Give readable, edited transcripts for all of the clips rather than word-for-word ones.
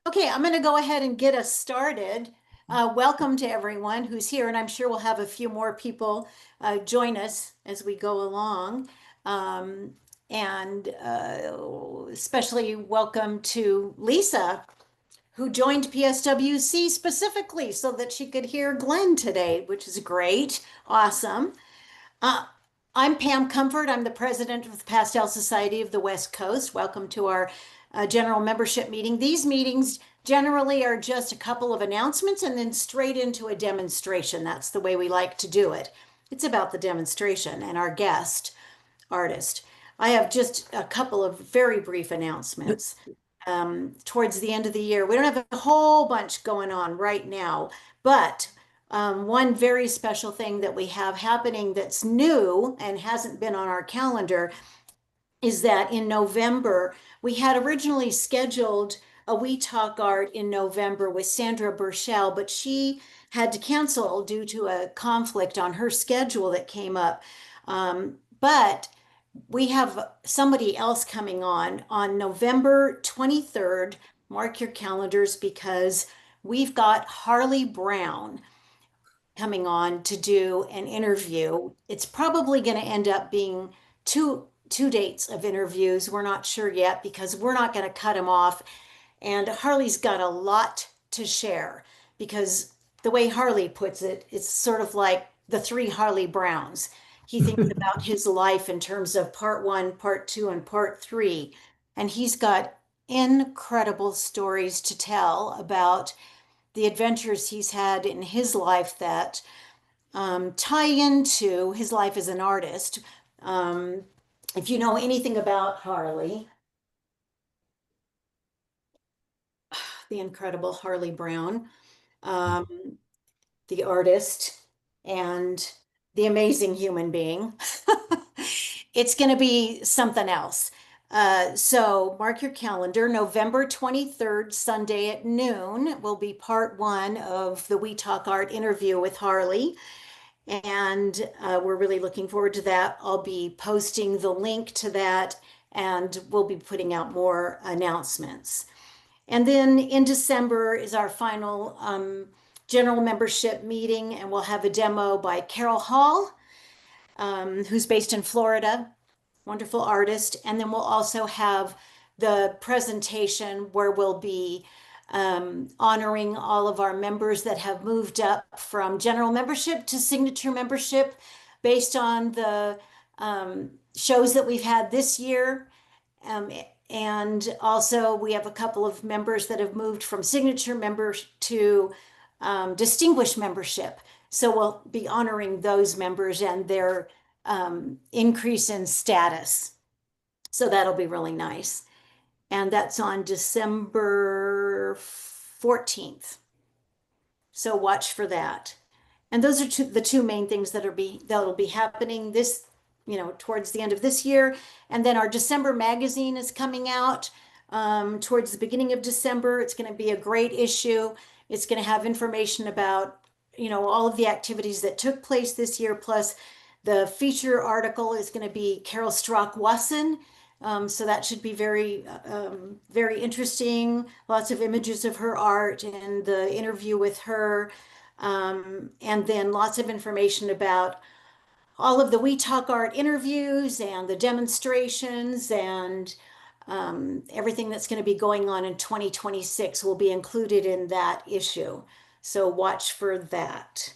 Okay, I'm going to go ahead and get us started. Welcome to everyone who's here, and I'm sure we'll have a few more people join us as we go along. Um, and especially welcome to Lisa, who joined PSWC specifically so that she could hear Glen today, which is great. Awesome. Uh, I'm Pam Comfort. I'm the president of the Pastel Society of the West Coast. Welcome to our general membership meeting. These meetings generally are just a couple of announcements and then straight into a demonstration. That's the way we like to do it. It's about the demonstration and our guest artist. I have just a couple of very brief announcements. Towards the end of the year, we don't have a whole bunch going on right now, but one very special thing that we have happening that's new and hasn't been on our calendar is that in November, we had originally scheduled a We Talk Art in November with Sandra Burchell, but she had to cancel due to a conflict on her schedule that came up. But we have somebody else coming on November 23rd. Mark your calendars because we've got Harley Brown coming on to do an interview. It's probably going to end up being two dates of interviews. We're not sure yet because we're not going to cut him off. And Harley's got a lot to share because the way Harley puts it, it's sort of like the three Harley Browns. He thinks about his life in terms of part one, part two, and part three. And he's got incredible stories to tell about the adventures he's had in his life that tie into his life as an artist. Um, if you know anything about Harley, the incredible Harley Brown, um, the artist, and the amazing human being, it's going to be something else. So mark your calendar. November 23rd, Sunday at noon, will be part one of the We Talk Art interview with Harley. And we're really looking forward to that. I'll be posting the link to that and we'll be putting out more announcements. And then in December is our final general membership meeting, and we'll have a demo by Carol Hall, who's based in Florida, wonderful artist. And then we'll also have the presentation where we'll be honoring all of our members that have moved up from general membership to signature membership based on the shows that we've had this year. Um, and also, we have a couple of members that have moved from signature members to distinguished membership. So we'll be honoring those members and their increase in status. So that'll be really nice. And that's on December 14th. So watch for that. And those are the two main things that'll be happening this, towards the end of this year. And then our December magazine is coming out towards the beginning of December. It's going to be a great issue. It's going to have information about, all of the activities that took place this year. Plus, the feature article is going to be Carol Strock-Wasson. So that should be very interesting. Lots of images of her art and the interview with her. And then lots of information about all of the We Talk Art interviews and the demonstrations and everything that's going to be going on in 2026 will be included in that issue. So watch for that.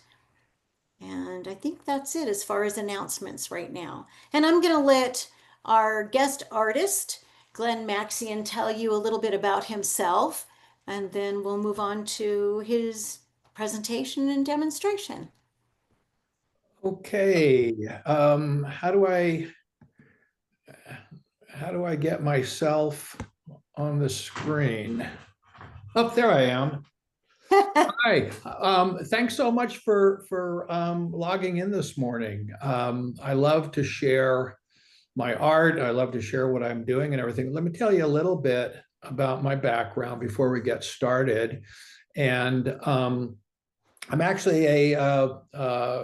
And I think that's it as far as announcements right now. And I'm going to let our guest artist, Glen Maxion, tell you a little bit about himself, and then we'll move on to his presentation and demonstration. Okay, how do I get myself on the screen? Oh, there I am. Hi, thanks so much for logging in this morning. I love to share my art. I love to share what I'm doing and everything. Let me tell you a little bit about my background before we get started. And I'm actually a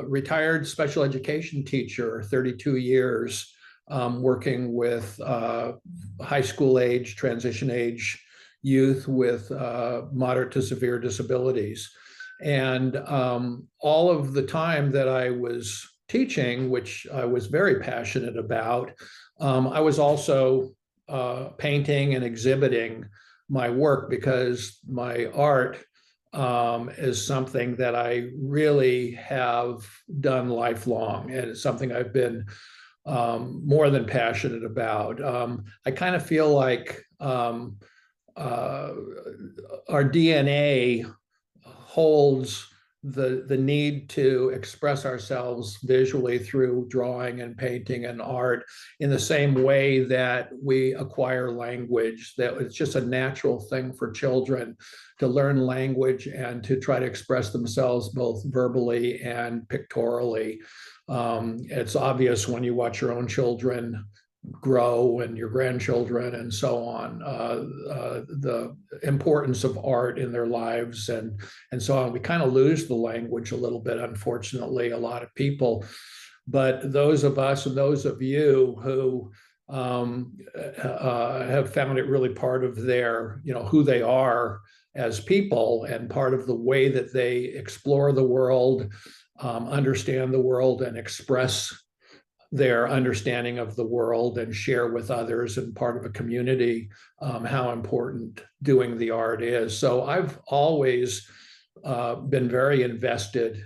retired special education teacher, 32 years, working with high school age, transition age youth with moderate to severe disabilities. And all of the time that I was teaching, which I was very passionate about, I was also painting and exhibiting my work because my art is something that I really have done lifelong, and it's something I've been more than passionate about. I kind of feel like uh, our DNA holds the need to express ourselves visually through drawing and painting and art in the same way that we acquire language, that it's just a natural thing for children to learn language and to try to express themselves both verbally and pictorially. It's obvious when you watch your own children grow and your grandchildren and so on, the importance of art in their lives and so on. We kind of lose the language a little bit, unfortunately, a lot of people. But those of us and those of you who have found it really part of their, who they are as people and part of the way that they explore the world, understand the world, and express their understanding of the world and share with others and part of a community, how important doing the art is. So I've always been very invested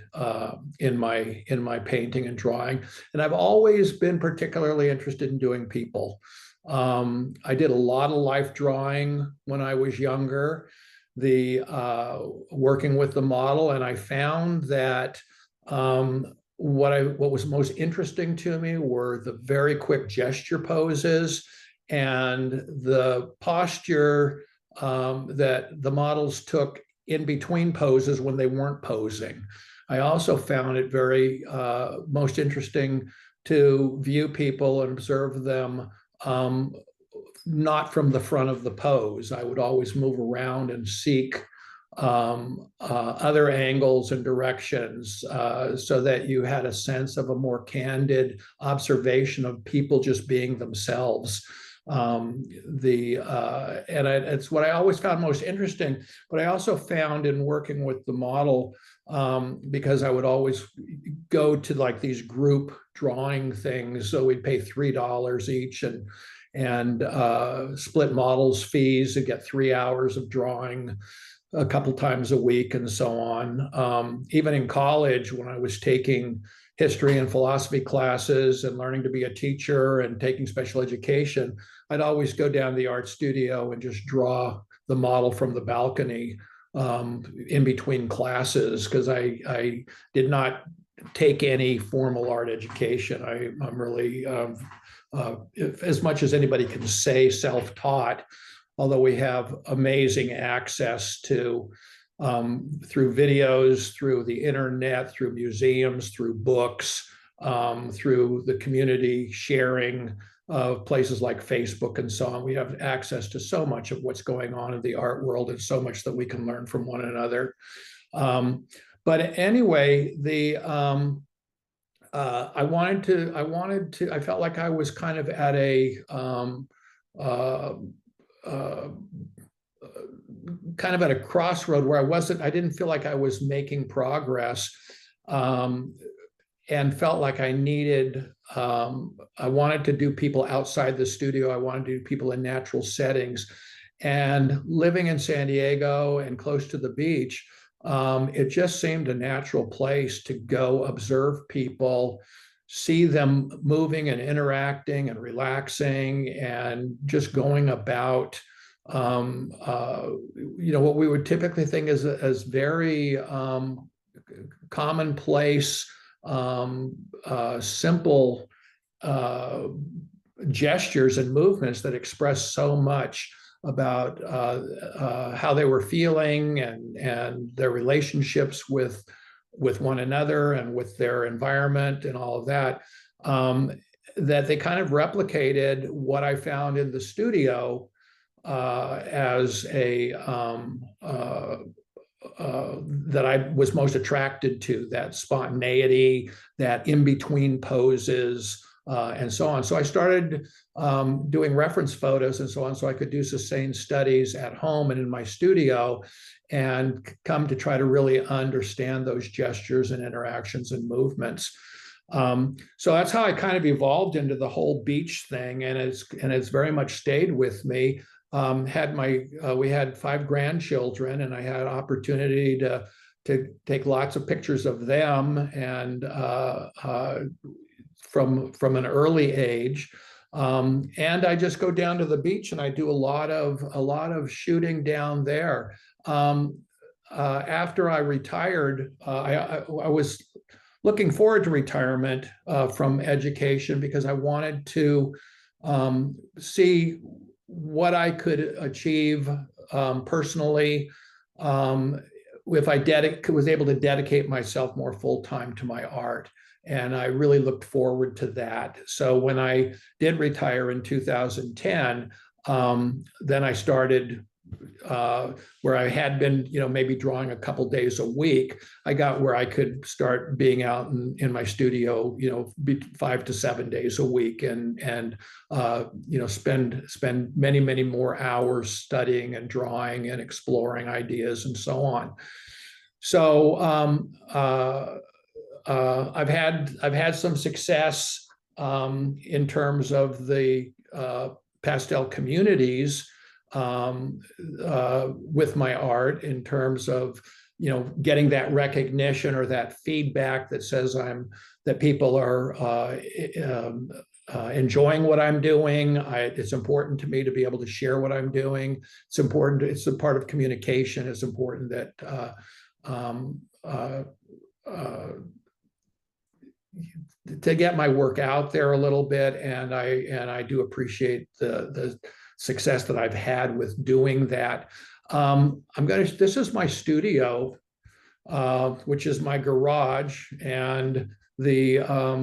in my painting and drawing, and I've always been particularly interested in doing people. I did a lot of life drawing when I was younger, the working with the model, and I found that what was most interesting to me were the very quick gesture poses and the posture that the models took in between poses when they weren't posing. I also found it very most interesting to view people and observe them not from the front of the pose. I would always move around and seek other angles and directions so that you had a sense of a more candid observation of people just being themselves. It's what I always found most interesting, but I also found in working with the model, because I would always go to like these group drawing things. So we'd pay $3 each and split models fees to get 3 hours of drawing a couple times a week and so on. Even in college, when I was taking history and philosophy classes and learning to be a teacher and taking special education, I'd always go down to the art studio and just draw the model from the balcony in between classes, because I did not take any formal art education. I'm really, as much as anybody can say, self-taught, although we have amazing access to through videos, through the internet, through museums, through books, through the community sharing of places like Facebook and so on. We have access to so much of what's going on in the art world and so much that we can learn from one another. But anyway, I felt like I was kind of at a kind of at a crossroad where I didn't feel like I was making progress, and felt like I wanted to do people outside the studio. I wanted to do people in natural settings. And living in San Diego and close to the beach, it just seemed a natural place to go observe people, see them moving and interacting and relaxing and just going about what we would typically think as very commonplace, simple gestures and movements that express so much about how they were feeling and their relationships with one another and with their environment and all of that, that they kind of replicated what I found in the studio as that I was most attracted to, that spontaneity, that in between poses, and so on. So I started doing reference photos and so on, so I could do sustained studies at home and in my studio, and come to try to really understand those gestures and interactions and movements. So that's how I kind of evolved into the whole beach thing, and it's very much stayed with me. We had 5 grandchildren, and I had opportunity to take lots of pictures of them, and from an early age. And I just go down to the beach and I do a lot of shooting down there. After I retired, I was looking forward to retirement from education, because I wanted to see what I could achieve personally, if I was able to dedicate myself more full time to my art. And I really looked forward to that. So when I did retire in 2010, then I started where I had been, maybe drawing a couple days a week. I got where I could start being out in my studio, 5 to 7 days a week, and spend many more hours studying and drawing and exploring ideas and so on. So I've had some success in terms of the pastel communities with my art, in terms of getting that recognition or that feedback that says that people are enjoying what I'm doing. It's important to me to be able to share what I'm doing. It's important. It's a part of communication. It's important that to get my work out there a little bit, and I do appreciate the success that I've had with doing that. This is my studio, which is my garage, and the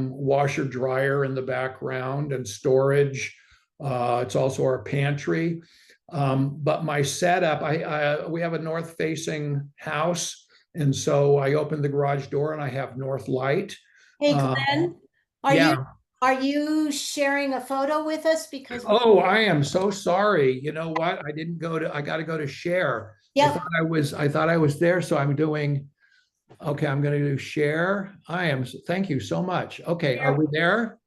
washer dryer in the background and storage. It's also our pantry. But my setup, we have a north facing house. And so I opened the garage door and I have north light. Hey, Glenn, are you Yeah. are you sharing a photo with us? Because Oh, I am so sorry. You know what? I got to go to share. yep, I thought I was there. So okay, I'm going to do share. Thank you so much. Okay. Are we there?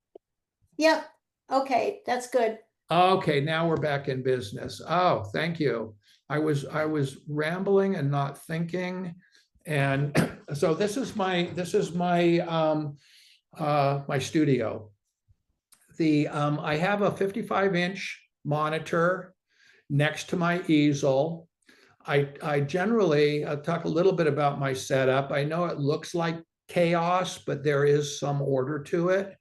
yep. Okay, that's good. Okay. Now we're back in business. Oh, thank you. I was rambling and not thinking. And so this is my studio. I have a 55-inch monitor next to my easel. I generally, I'll talk a little bit about my setup. I know it looks like chaos, but there is some order to it.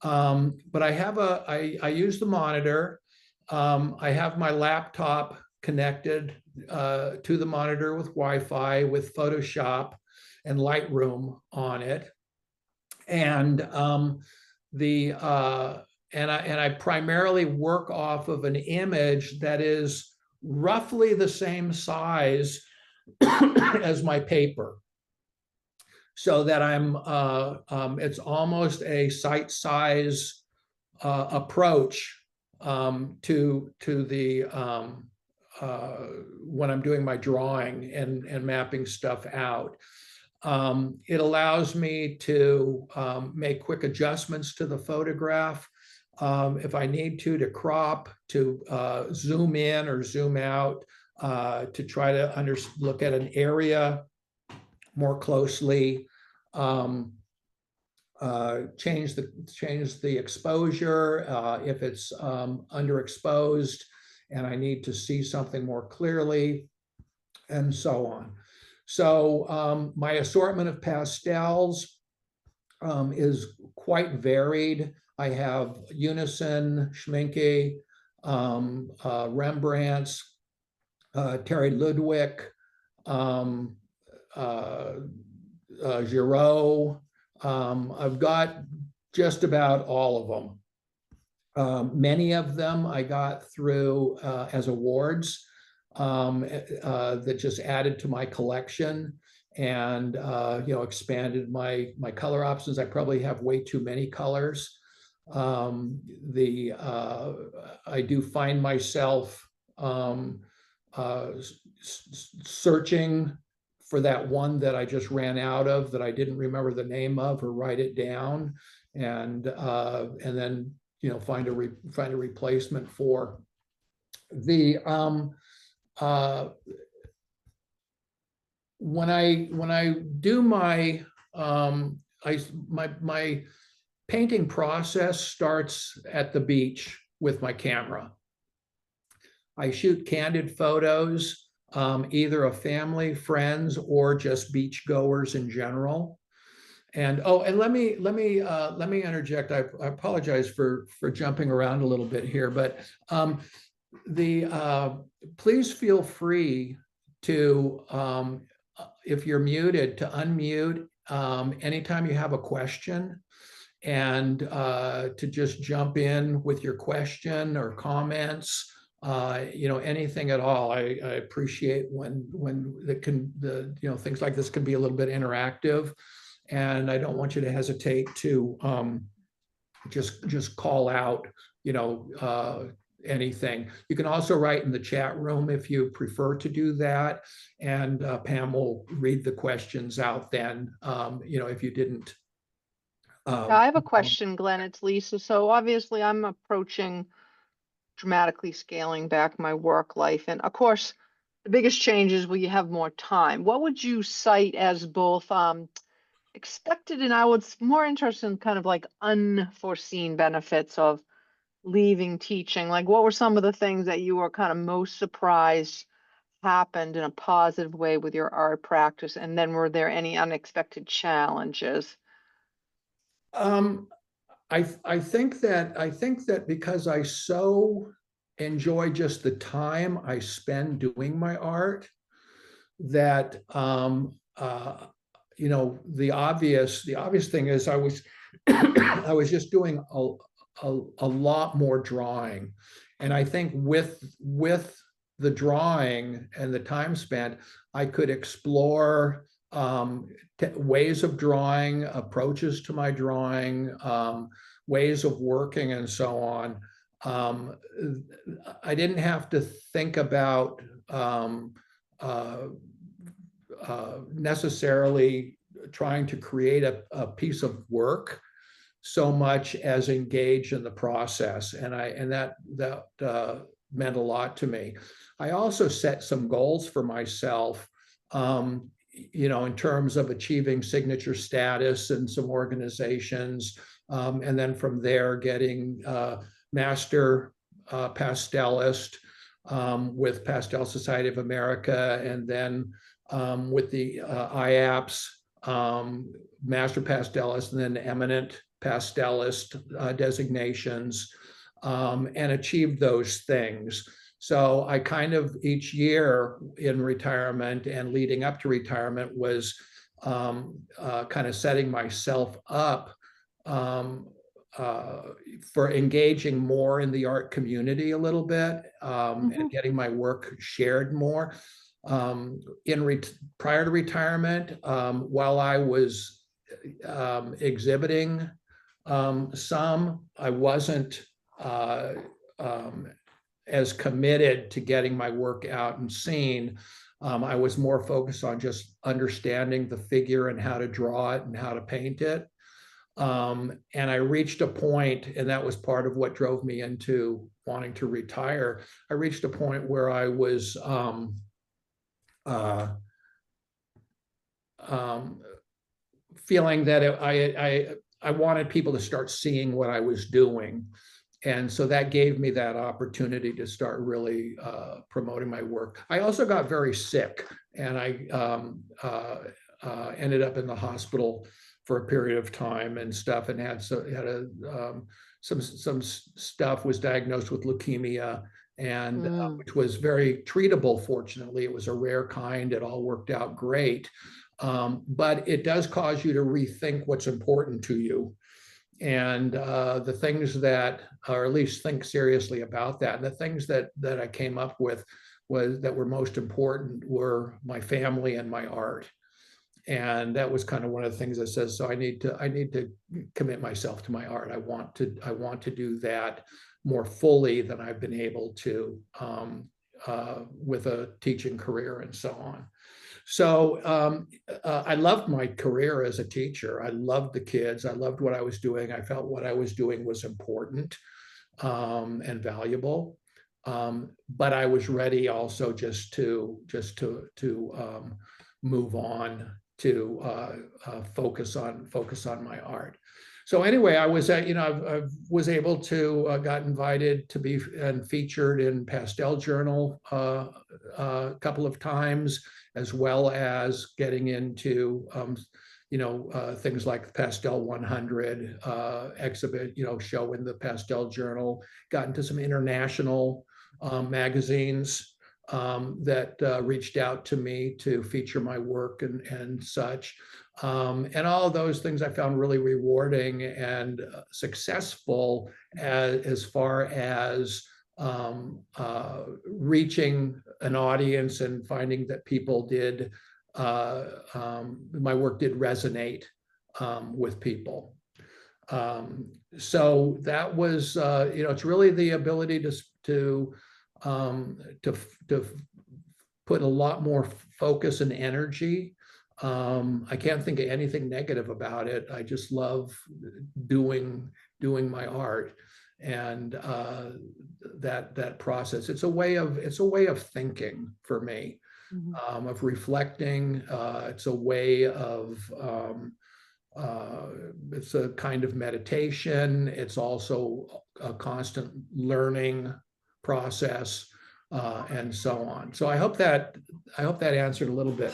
But I use the monitor. I have my laptop connected to the monitor with Wi-Fi, with Photoshop and Lightroom on it. And I primarily work off of an image that is roughly the same size as my paper, so that it's almost a site size approach to the when I'm doing my drawing and mapping stuff out. It allows me to make quick adjustments to the photograph. If I need to crop, to zoom in or zoom out, to try to look at an area more closely, change the exposure if it's underexposed and I need to see something more clearly, and so on. So my assortment of pastels is quite varied. I have Unison, Schminke, Rembrandts, Terry Ludwig, Giraud. I've got just about all of them. Many of them I got through as awards that just added to my collection, and expanded my color options. I probably have way too many colors. I do find myself searching for that one that I just ran out of that I didn't remember the name of or write it down, and then find a replacement for the uh, when I do my painting process starts at the beach with my camera. I shoot candid photos, either of family, friends, or just beach goers in general. And let me interject. I apologize for jumping around a little bit here, but the please feel free to, if you're muted, to unmute anytime you have a question, and to just jump in with your question or comments. Anything at all. I appreciate when things like this can be a little bit interactive, and I don't want you to hesitate to just call out anything. You can also write in the chat room if you prefer to do that, and Pam will read the questions out then, if you didn't. Yeah, I have a question, Glenn. It's Lisa. So obviously I'm approaching dramatically scaling back my work life. And of course, the biggest change is when you have more time. What would you cite as both expected and I was more interested in kind of like unforeseen benefits of leaving teaching? Like what were some of the things that you were kind of most surprised happened in a positive way with your art practice? And then were there any unexpected challenges? Um, I think that because I so enjoy just the time I spend doing my art, that the obvious thing is I was I was just doing a lot more drawing, and I think with the drawing and the time spent, I could explore ways of drawing, approaches to my drawing, ways of working, and so on. Um, I didn't have to think about uh, necessarily trying to create a piece of work so much as engage in the process, and that meant a lot to me. I also set some goals for myself, in terms of achieving signature status in some organizations, and then from there getting master pastelist with Pastel Society of America, and then with the IAPS, master pastelist, and then eminent pastelist designations, and achieved those things. So I kind of each year in retirement and leading up to retirement was kind of setting myself up um, uh, for engaging more in the art community a little bit, and getting my work shared more. Prior to retirement, while I was exhibiting I wasn't as committed to getting my work out and seen. I was more focused on just understanding the figure and how to draw it and how to paint it. And I reached a point, and that was part of what drove me into wanting to retire. I reached a point where I was uh, um, feeling that I wanted people to start seeing what I was doing. And so that gave me that opportunity to start really promoting my work. I also got very sick, and I ended up in the hospital for a period of time and stuff, and some stuff, was diagnosed with leukemia, and which was very treatable. Fortunately, it was a rare kind. It all worked out great. But it does cause you to rethink what's important to you, and the things that, or at least think seriously about that. And the things that I came up with that were most important were my family and my art. And that was kind of one of the things that says, so I need to commit myself to my art. I want to do that more fully than I've been able to with a teaching career and so on. So I loved my career as a teacher. I loved the kids. I loved what I was doing. I felt what I was doing was important and valuable. But I was ready also just to move on to focus on my art. So anyway, I was I was able to got invited to be and featured in Pastel Journal a couple of times, as well as getting into things like the Pastel 100 exhibit, show in the Pastel Journal. Got into some international magazines that reached out to me to feature my work and such. And all of those things I found really rewarding and successful as far as reaching an audience and finding that people did, my work did resonate with people. So that was, it's really the ability to put a lot more focus and energy. I can't think of anything negative about it. I just love doing my art, and that process. It's a way of thinking for me, of reflecting. It's a way of it's a kind of meditation. It's also a constant learning process, and so on. So I hope that answered a little bit.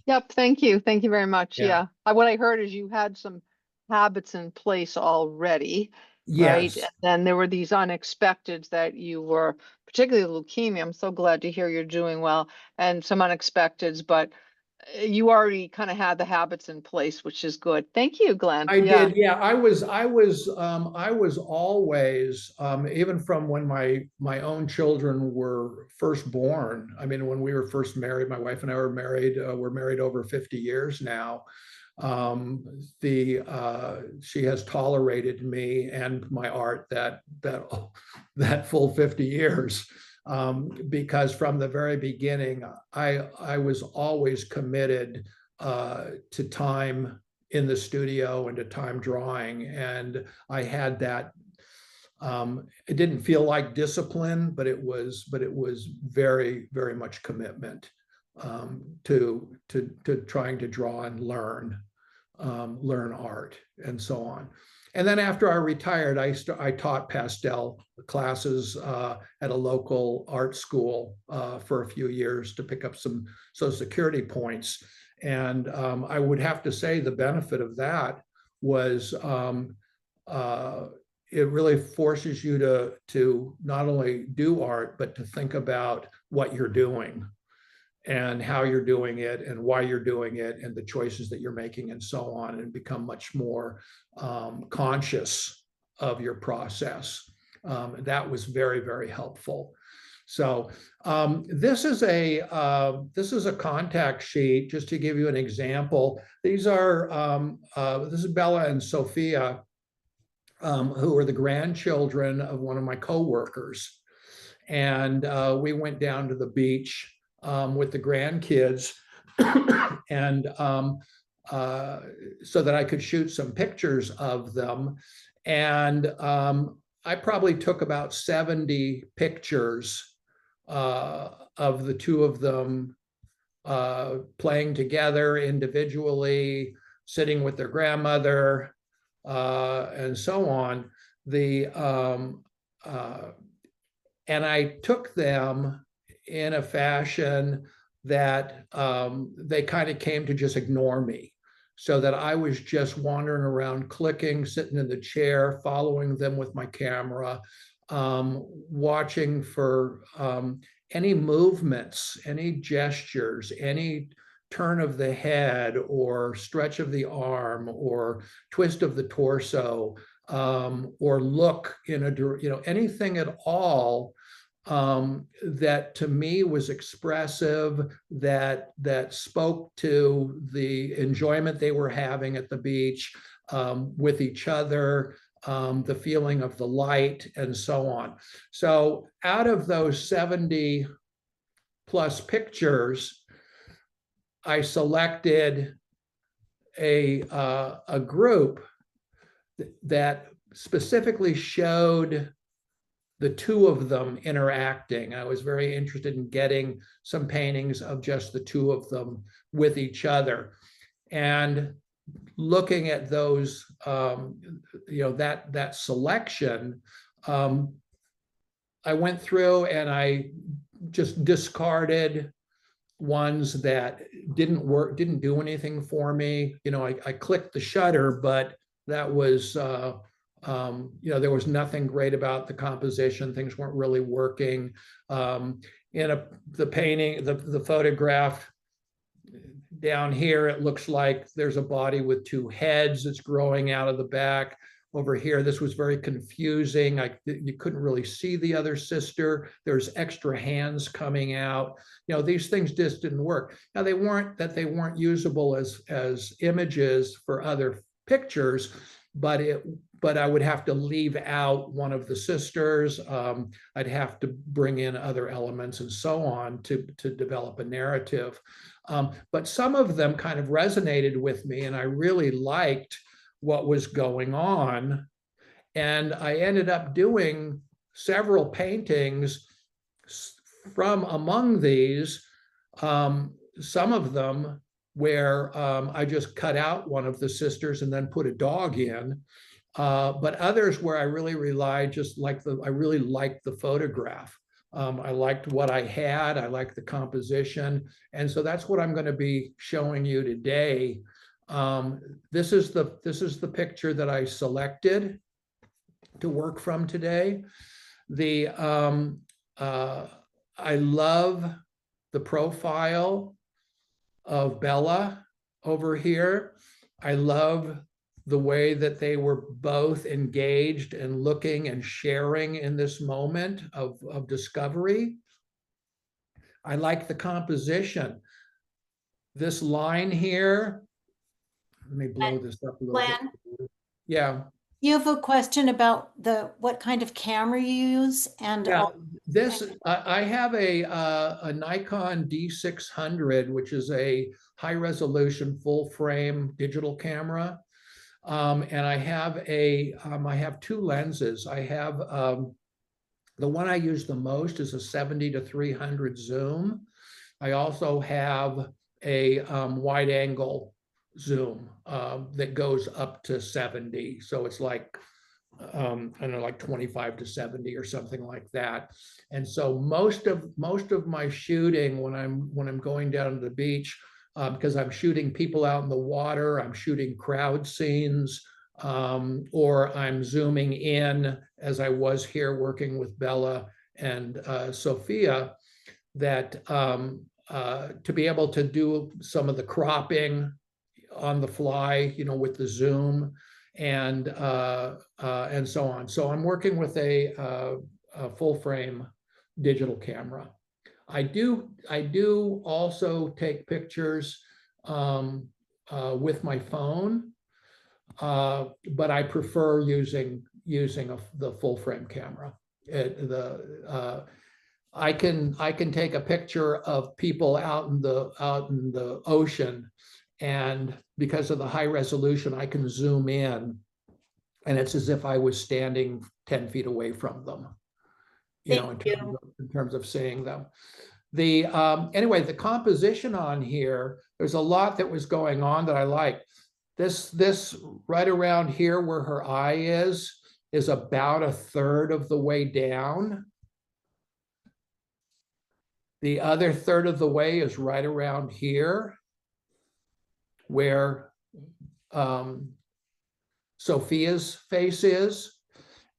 Yep, thank you. Thank you very much. Yeah. Yeah. What I heard is you had some habits in place already, right? Yes, And then there were these unexpecteds that you were, particularly leukemia. I'm so glad to hear you're doing well, and some unexpecteds, but you already kind of had the habits in place, which is good. Thank you, Glenn. I Yeah. did. Yeah, I was always, even from when my own children were first born. I mean, when we were first married, my wife and I were married. We're married over 50 years now. She has tolerated me and my art that full 50 years, because from the very beginning, I was always committed to time in the studio and to time drawing. And I had that, it didn't feel like discipline, but it was very, very much commitment to trying to draw and learn art and so on. And then after I retired, I taught pastel classes at a local art school for a few years to pick up some Social Security points. And I would have to say the benefit of that was it really forces you to not only do art, but to think about what you're doing and how you're doing it and why you're doing it and the choices that you're making and so on, and become much more conscious of your process. That was very, very helpful. So this is a contact sheet just to give you an example. These are this is Bella and Sophia, who are the grandchildren of one of my coworkers, and we went down to the beach with the grandkids, and so that I could shoot some pictures of them. And I probably took about 70 pictures of the two of them playing together individually, sitting with their grandmother, and so on. And I took them in a fashion that they kind of came to just ignore me, so that I was just wandering around, clicking, sitting in the chair, following them with my camera, watching for any movements, any gestures, any turn of the head or stretch of the arm or twist of the torso, or look in a, anything at all that to me was expressive, that spoke to the enjoyment they were having at the beach, with each other, the feeling of the light, and so on. So out of those 70 plus pictures, I selected a group that specifically showed the two of them interacting. I was very interested in getting some paintings of just the two of them with each other. And looking at those, that selection, I went through and I just discarded ones that didn't work, didn't do anything for me. I clicked the shutter, but that was, there was nothing great about the composition. Things weren't really working. The painting, the photograph down here, it looks like there's a body with two heads that's growing out of the back. Over here, this was very confusing. You couldn't really see the other sister. There's extra hands coming out. These things just didn't work. Now, they weren't usable as images for other pictures, but I would have to leave out one of the sisters. I'd have to bring in other elements and so on to develop a narrative. But some of them kind of resonated with me, and I really liked what was going on. And I ended up doing several paintings from among these, some of them where I just cut out one of the sisters and then put a dog in, but others where I really relied, I really liked the photograph. I liked what I had, I liked the composition. And so that's what I'm going to be showing you today. This is the picture that I selected to work from today. I love the profile of Bella over here. I love the way that they were both engaged and looking and sharing in this moment of discovery. I like the composition. This line here, let me blow this up a little Glenn, bit. Yeah. you have a question about what kind of camera you use, and Yeah, I have a Nikon D600, which is a high resolution full frame digital camera. And I have two lenses. I have the one I use the most is a 70 to 300 zoom. I also have a wide angle zoom that goes up to 70. So it's like, I don't know, like 25 to 70 or something like that. And so most of my shooting when I'm going down to the beach, because I'm shooting people out in the water, I'm shooting crowd scenes, or I'm zooming in, as I was here working with Bella and Sophia, that to be able to do some of the cropping on the fly, with the zoom and so on. So I'm working with a full frame digital camera. I do also take pictures with my phone, but I prefer using the full frame camera. I can take a picture of people out in the ocean, and because of the high resolution, I can zoom in, and it's as if I was standing 10 feet away from them. In terms of seeing them. Anyway, the composition on here, there's a lot that was going on that I like. This right around here where her eye is about a third of the way down. The other third of the way is right around here where Sophia's face is.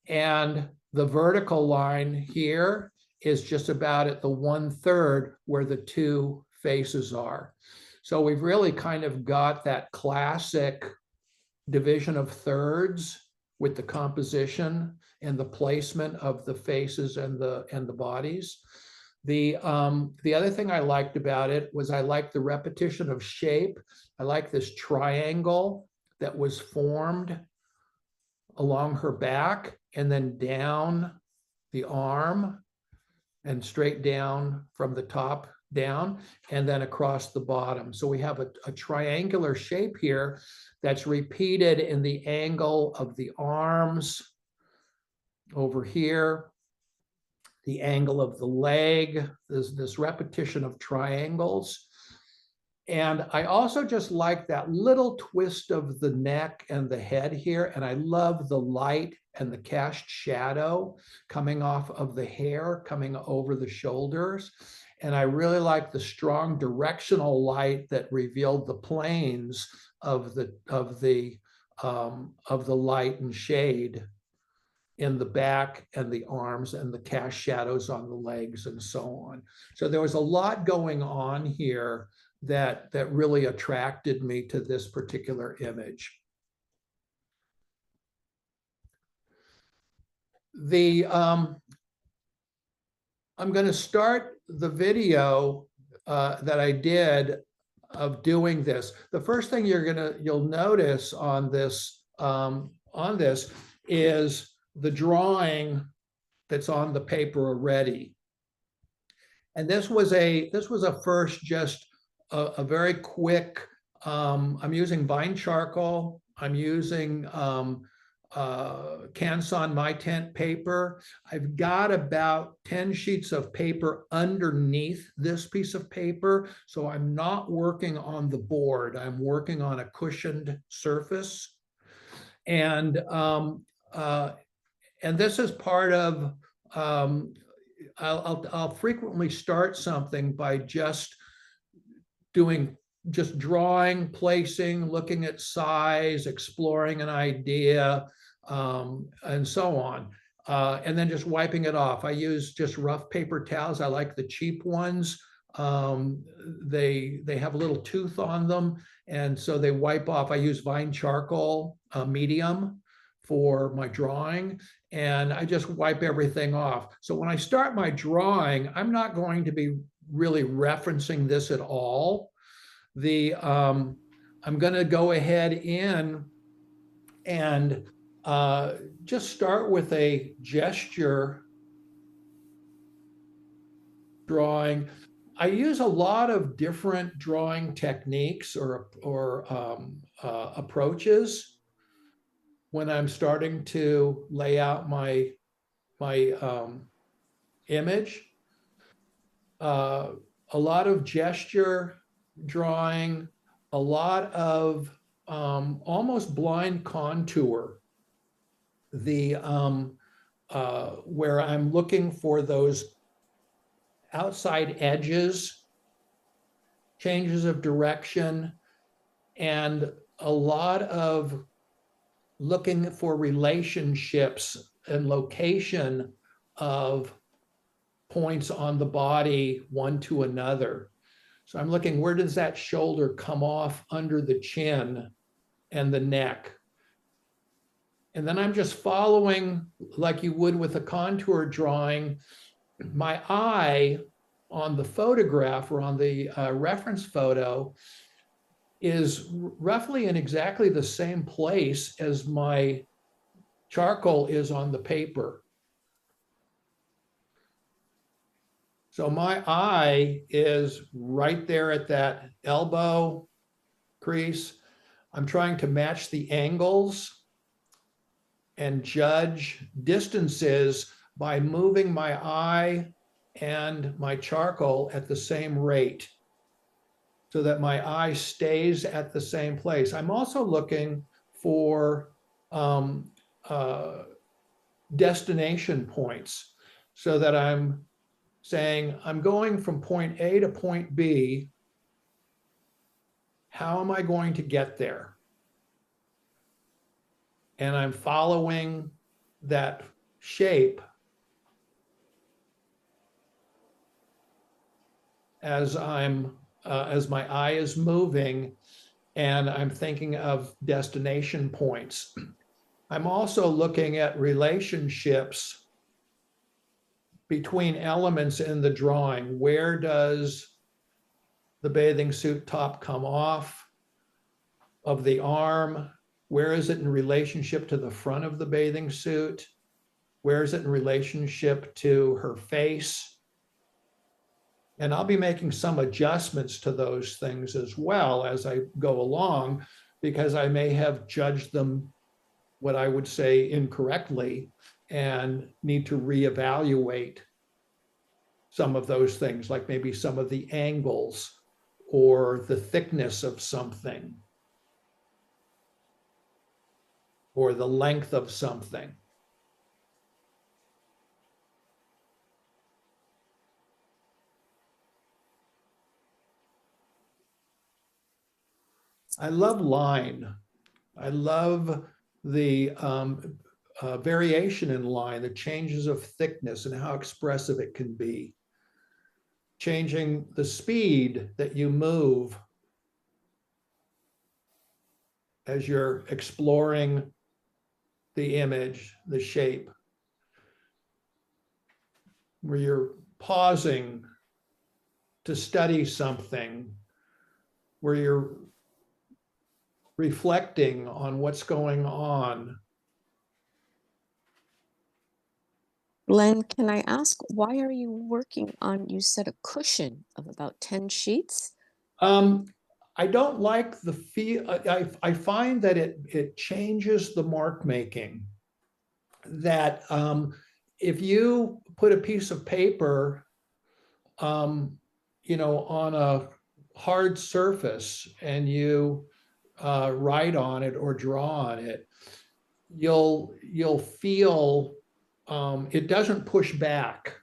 And the vertical line here is just about at the 1/3 where the two faces are. So we've really kind of got that classic division of thirds with the composition and the placement of the faces and the bodies. The other thing I liked about it was I liked the repetition of shape. I like this triangle that was formed along her back and then down the arm and straight down from the top down and then across the bottom. So we have a triangular shape here that's repeated in the angle of the arms over here, the angle of the leg. There's this repetition of triangles. And I also just like that little twist of the neck and the head here. And I love the light and the cast shadow coming off of the hair, coming over the shoulders. And I really like the strong directional light that revealed the planes of the light and shade in the back and the arms and the cast shadows on the legs and so on. So there was a lot going on here that really attracted me to this particular image. I'm going to start the video that I did of doing this. The first thing you'll notice on this is the drawing that's on the paper already. And this was a first just a very quick, I'm using Vine charcoal, I'm using Canson My Tent paper. I've got about 10 sheets of paper underneath this piece of paper. So I'm not working on the board, I'm working on a cushioned surface. And this is part of, I'll frequently start something by just drawing, placing, looking at size, exploring an idea, and so on. And then just wiping it off. I use just rough paper towels. I like the cheap ones. They have a little tooth on them, and so they wipe off. I use Vine charcoal medium for my drawing, and I just wipe everything off. So when I start my drawing, I'm not going to be really referencing this at all. I'm going to go ahead in and just start with a gesture drawing. I use a lot of different drawing techniques or approaches when I'm starting to lay out my image. A lot of gesture drawing, a lot of almost blind contour. Where I'm looking for those outside edges, changes of direction, and a lot of looking for relationships and location of points on the body, one to another. So I'm looking, where does that shoulder come off under the chin and the neck? And then I'm just following, like you would with a contour drawing, my eye on the photograph or on the reference photo is roughly in exactly the same place as my charcoal is on the paper. So my eye is right there at that elbow crease. I'm trying to match the angles and judge distances by moving my eye and my charcoal at the same rate so that my eye stays at the same place. I'm also looking for destination points so that I'm saying, I'm going from point A to point B. How am I going to get there? And I'm following that shape as my eye is moving, and I'm thinking of destination points. I'm also looking at relationships between elements in the drawing. Where does the bathing suit top come off of the arm? Where is it in relationship to the front of the bathing suit? Where is it in relationship to her face? And I'll be making some adjustments to those things as well as I go along, because I may have judged them, what I would say, incorrectly, and need to reevaluate some of those things, like maybe some of the angles or the thickness of something or the length of something. I love line. I love the variation in line, the changes of thickness and how expressive it can be. Changing the speed that you move as you're exploring the image, the shape, where you're pausing to study something, where you're reflecting on what's going on. Glenn, can I ask, why are you working on, you said, a cushion of about 10 sheets? I don't like the feel. I find that it changes the mark making. That if you put a piece of paper, on a hard surface and you write on it or draw on it, you'll feel it doesn't push back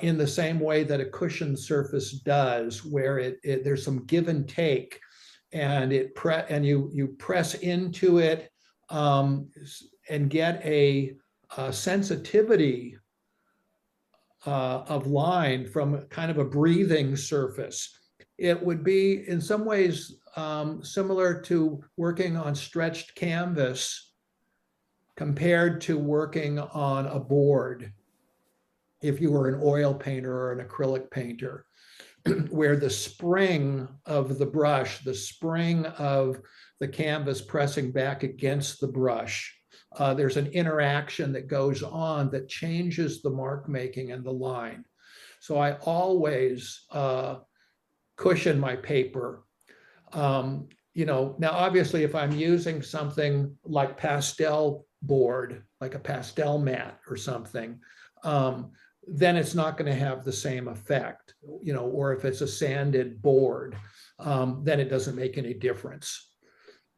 in the same way that a cushioned surface does, where there's some give and take, and you press into it and get a sensitivity of line from kind of a breathing surface. It would be in some ways similar to working on stretched canvas compared to working on a board if you were an oil painter or an acrylic painter, where the spring of the brush, the spring of the canvas pressing back against the brush, there's an interaction that goes on that changes the mark making and the line. So I always cushion my paper. Now obviously if I'm using something like pastel board, like a pastel mat or something, then it's not going to have the same effect, or if it's a sanded board, then it doesn't make any difference.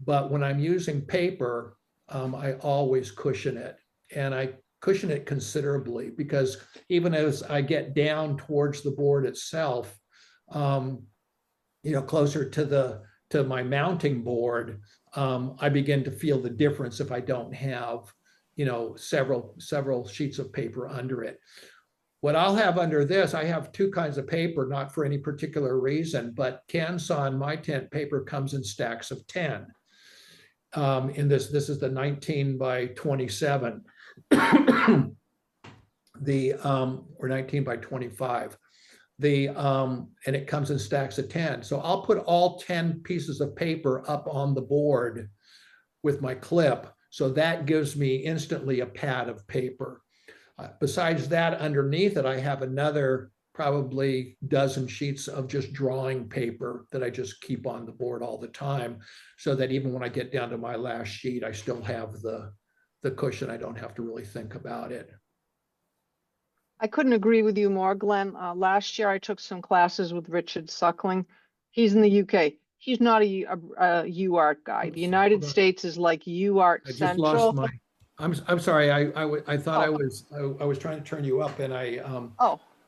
But when I'm using paper, I always cushion it, and I cushion it considerably, because even as I get down towards the board itself, closer to my mounting board, I begin to feel the difference if I don't have, several sheets of paper under it. What I'll have under this, I have two kinds of paper, not for any particular reason, but Canson, my tent paper, comes in stacks of 10. In this is the 19 by 27, or 19 by 25. And it comes in stacks of 10. So I'll put all 10 pieces of paper up on the board with my clip. So that gives me instantly a pad of paper. Besides that, underneath it, I have another probably dozen sheets of just drawing paper that I just keep on the board all the time, so that even when I get down to my last sheet, I still have the cushion. I don't have to really think about it. I couldn't agree with you more, Glenn. Last year I took some classes with Richard Suckling. He's in the UK. He's not a UArt guy. The United States is like UArt I just Central. lost my. I'm sorry. I thought I was trying to turn you up, and I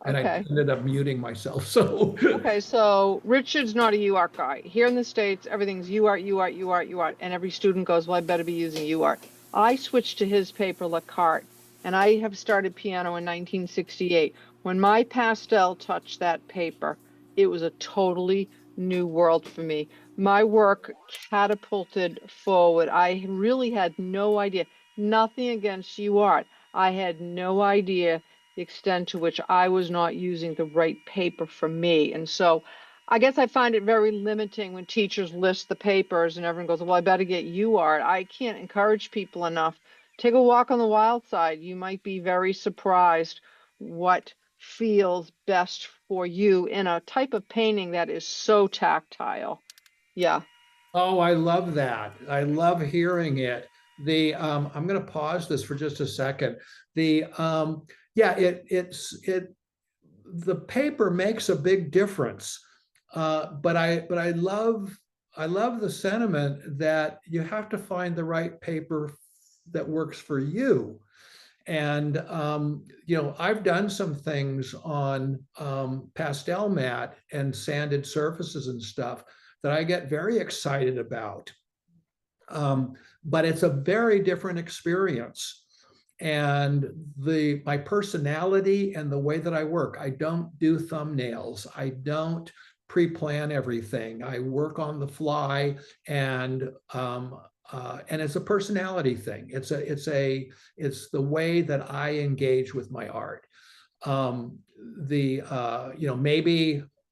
Okay. ended up muting myself. So Okay, so Richard's not a UArt guy. Here in the States, everything's UArt, UArt, UArt, UArt, and every student goes, well, I better be using UArt. I switched to his paper, La Carte, and I have started piano in 1968. When my Pastel touched that paper, it was a totally new world for me. My work catapulted forward. I really had no idea, nothing against you, Art. I had no idea the extent to which I was not using the right paper for me. And so I guess I find it very limiting when teachers list the papers and everyone goes, well, I better get you, Art. I can't encourage people enough. Take a walk on the wild side. You might be very surprised what feels best for you in a type of painting that is so tactile. Yeah. Oh, I love that. I love hearing it. I'm going to pause this for just a second. Yeah, the paper makes a big difference. But I love the sentiment that you have to find the right paper that works for you. And I've done some things on pastel mat and sanded surfaces and stuff that I get very excited about. But it's a very different experience. And my personality and the way that I work, I don't do thumbnails. I don't pre-plan everything. I work on the fly, and it's a personality thing. It's the way that I engage with my art.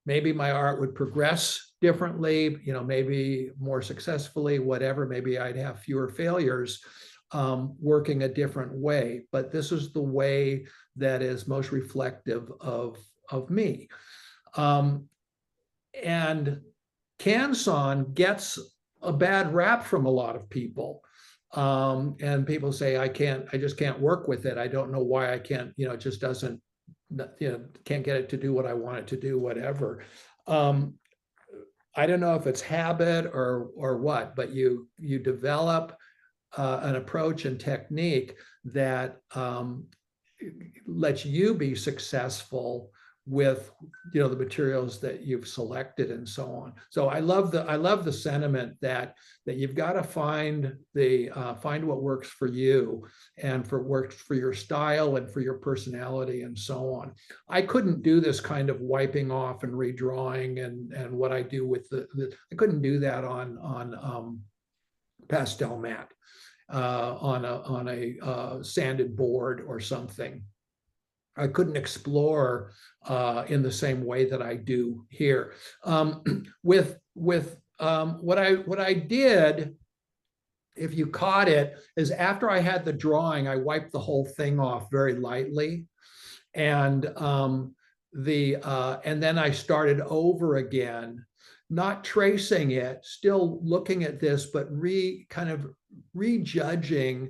Maybe my art would progress differently, maybe more successfully, whatever. Maybe I'd have fewer failures, working a different way. But this is the way that is most reflective of me. And Canson gets a bad rap from a lot of people. And people say, I just can't work with it. I don't know why I can't, it just doesn't, can't get it to do what I want it to do, whatever. I don't know if it's habit or what, but you develop an approach and technique that lets you be successful with the materials that you've selected and so on. So I love the sentiment that you've got to find what works for you and works for your style and for your personality and so on. I couldn't do this kind of wiping off and redrawing and what I do with I couldn't do that on pastel mat, on a sanded board or something. I couldn't explore in the same way that I do here. What I did, if you caught it, is after I had the drawing, I wiped the whole thing off very lightly, and then I started over again, not tracing it, still looking at this, but kind of rejudging.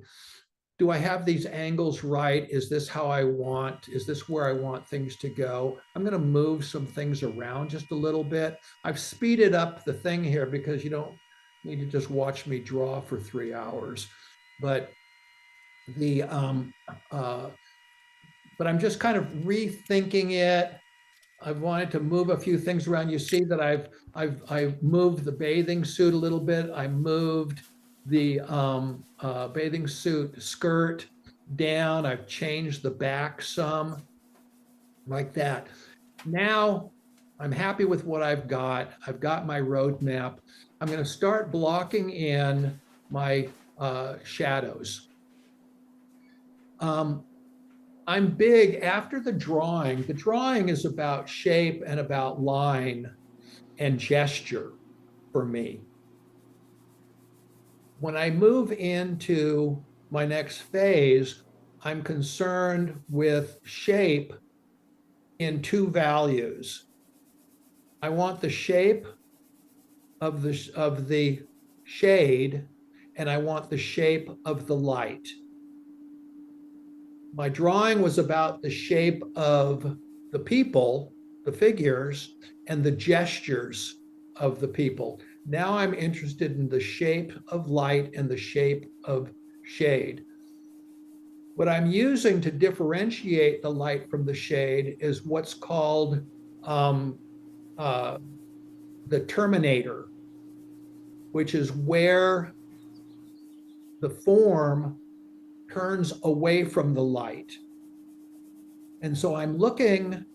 Do I have these angles right? Is this how I want? Is this where I want things to go? I'm going to move some things around just a little bit. I've speeded up the thing here because you don't need to just watch me draw for 3 hours. But I'm just kind of rethinking it. I've wanted to move a few things around. You see that I've moved the bathing suit a little bit. I moved the bathing suit skirt down. I've changed the back some, like that. Now I'm happy with what I've got. I've got my roadmap. I'm going to start blocking in my shadows. I'm big after the drawing. The drawing is about shape and about line and gesture for me. When I move into my next phase, I'm concerned with shape in 2 values. I want the shape of the shade, and I want the shape of the light. My drawing was about the shape of the people, the figures, and the gestures of the people. Now I'm interested in the shape of light and the shape of shade. What I'm using to differentiate the light from the shade is what's called the terminator, which is where the form turns away from the light. And so I'm looking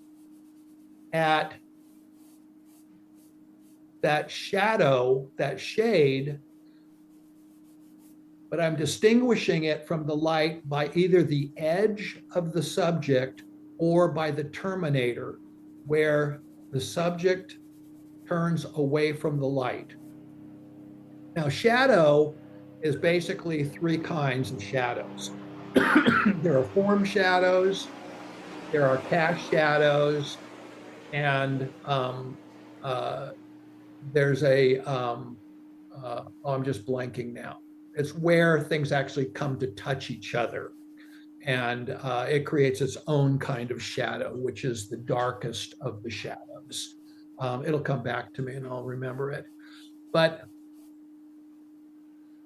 at that shadow, that shade, but I'm distinguishing it from the light by either the edge of the subject or by the terminator, where the subject turns away from the light. Now, shadow is basically three kinds of shadows. There are form shadows, there are cast shadows, and there's I'm just blanking now. It's where things actually come to touch each other. And it creates its own kind of shadow, which is the darkest of the shadows. It'll come back to me and I'll remember it. But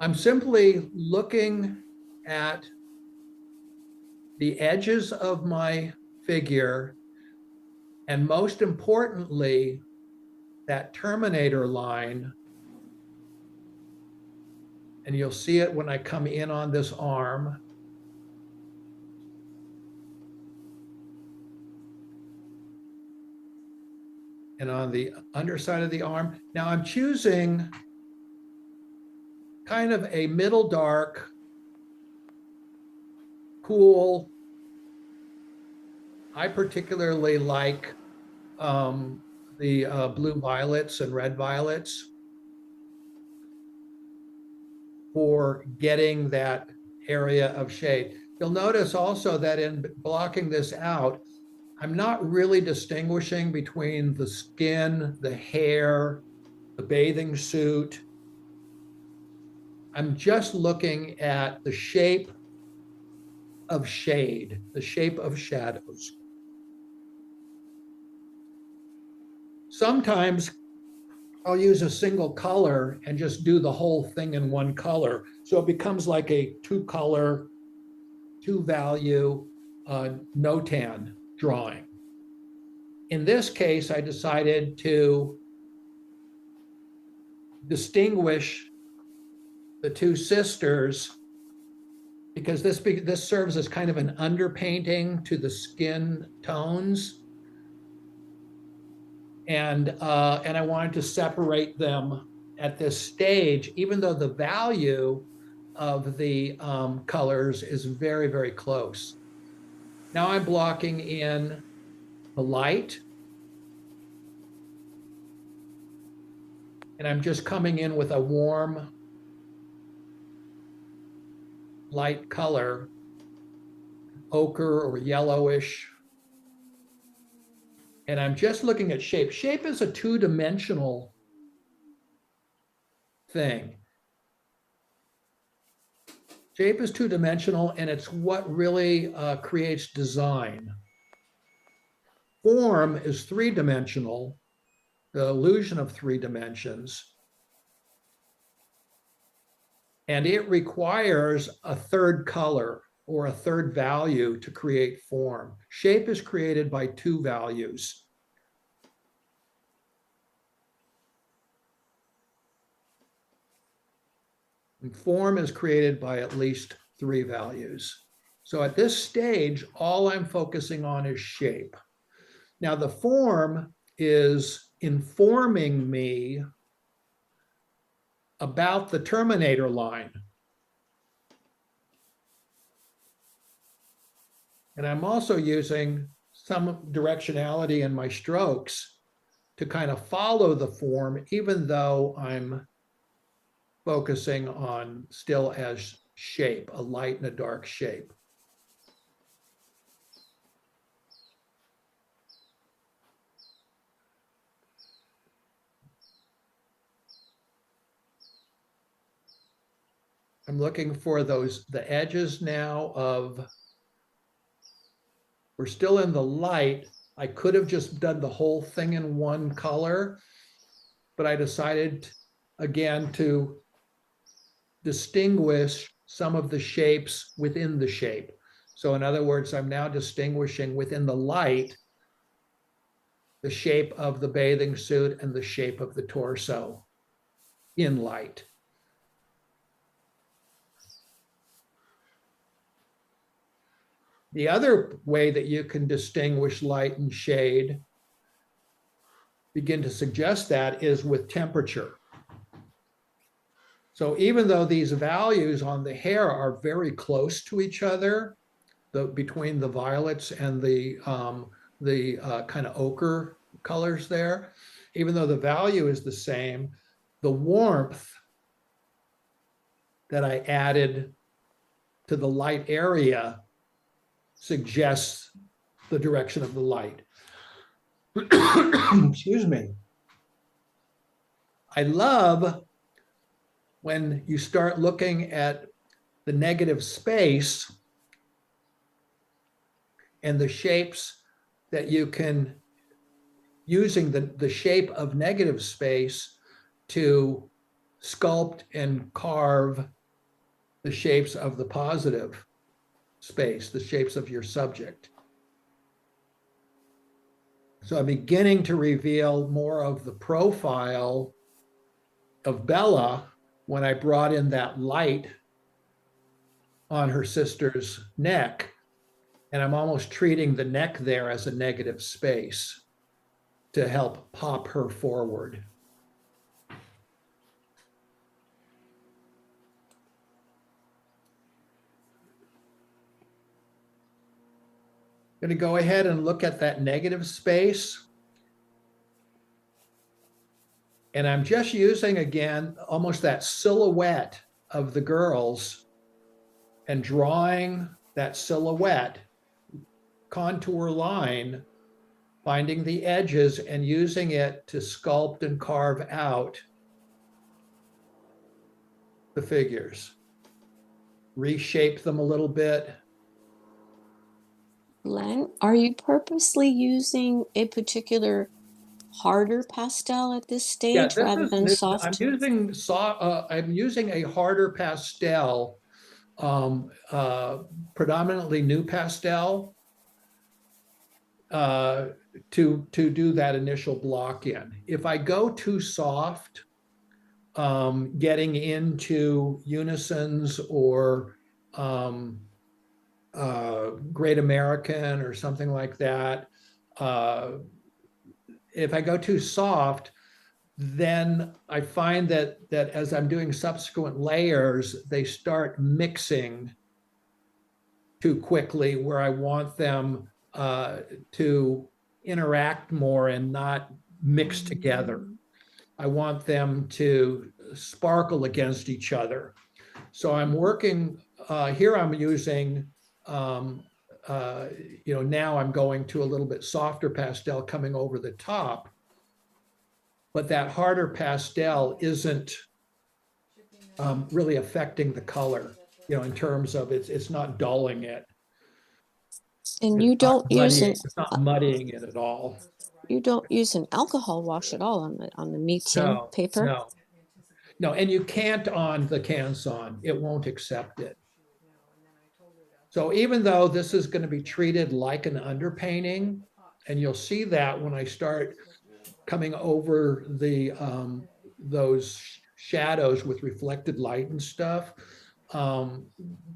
I'm simply looking at the edges of my figure, and most importantly, that terminator line. And you'll see it when I come in on this arm. And on the underside of the arm. Now I'm choosing kind of a middle dark, cool. I particularly like the blue violets and red violets for getting that area of shade. You'll notice also that in blocking this out, I'm not really distinguishing between the skin, the hair, the bathing suit. I'm just looking at the shape of shade, the shape of shadows. Sometimes I'll use a single color and just do the whole thing in one color. So it becomes like a two color, two value notan drawing. In this case, I decided to distinguish the two sisters because this serves as kind of an underpainting to the skin tones. And I wanted to separate them at this stage, even though the value of the colors is very, very close. Now I'm blocking in the light. And I'm just coming in with a warm light color, ochre or yellowish. And I'm just looking at shape. Shape is a two-dimensional thing. Shape is two-dimensional, and it's what really creates design. Form is three-dimensional, the illusion of three dimensions. And it requires a third color or a third value to create form. Shape is created by two values. And form is created by at least three values. So at this stage, all I'm focusing on is shape. Now the form is informing me about the terminator line. And I'm also using some directionality in my strokes to kind of follow the form, even though I'm focusing on still as shape, a light and a dark shape. I'm looking for the edges now of, we're still in the light. I could have just done the whole thing in one color, but I decided again to distinguish some of the shapes within the shape. So in other words, I'm now distinguishing within the light the shape of the bathing suit and the shape of the torso in light. The other way that you can distinguish light and shade begin to suggest that is with temperature. So even though these values on the hair are very close to each other, between the violets and the kind of ochre colors there, even though the value is the same, the warmth that I added to the light area suggests the direction of the light. Excuse me. I love when you start looking at the negative space and the shapes that you can, using the shape of negative space to sculpt and carve the shapes of the positive space, the shapes of your subject. So I'm beginning to reveal more of the profile of Bella when I brought in that light on her sister's neck. And I'm almost treating the neck there as a negative space to help pop her forward. Going to go ahead and look at that negative space. And I'm just using, again, almost that silhouette of the girls and drawing that silhouette contour line, finding the edges and using it to sculpt and carve out the figures. Reshape them a little bit. Glen, are you purposely using a particular harder pastel at this stage rather than soft? I'm using a harder pastel, predominantly new pastel, to do that initial block in. If I go too soft, getting into unisons or Great American or something like that, if I go too soft, then I find that as I'm doing subsequent layers, they start mixing too quickly where I want them to interact more and not mix together. I want them to sparkle against each other. So I'm working, here I'm using, now I'm going to a little bit softer pastel coming over the top, but that harder pastel isn't really affecting the color, in terms of it's not dulling it. And you don't use it's not muddying it at all. You don't use an alcohol wash at all on the Maxion paper? No, and you can't on the Canson. It won't accept it. So even though this is going to be treated like an underpainting, and you'll see that when I start coming over the those shadows with reflected light and stuff, the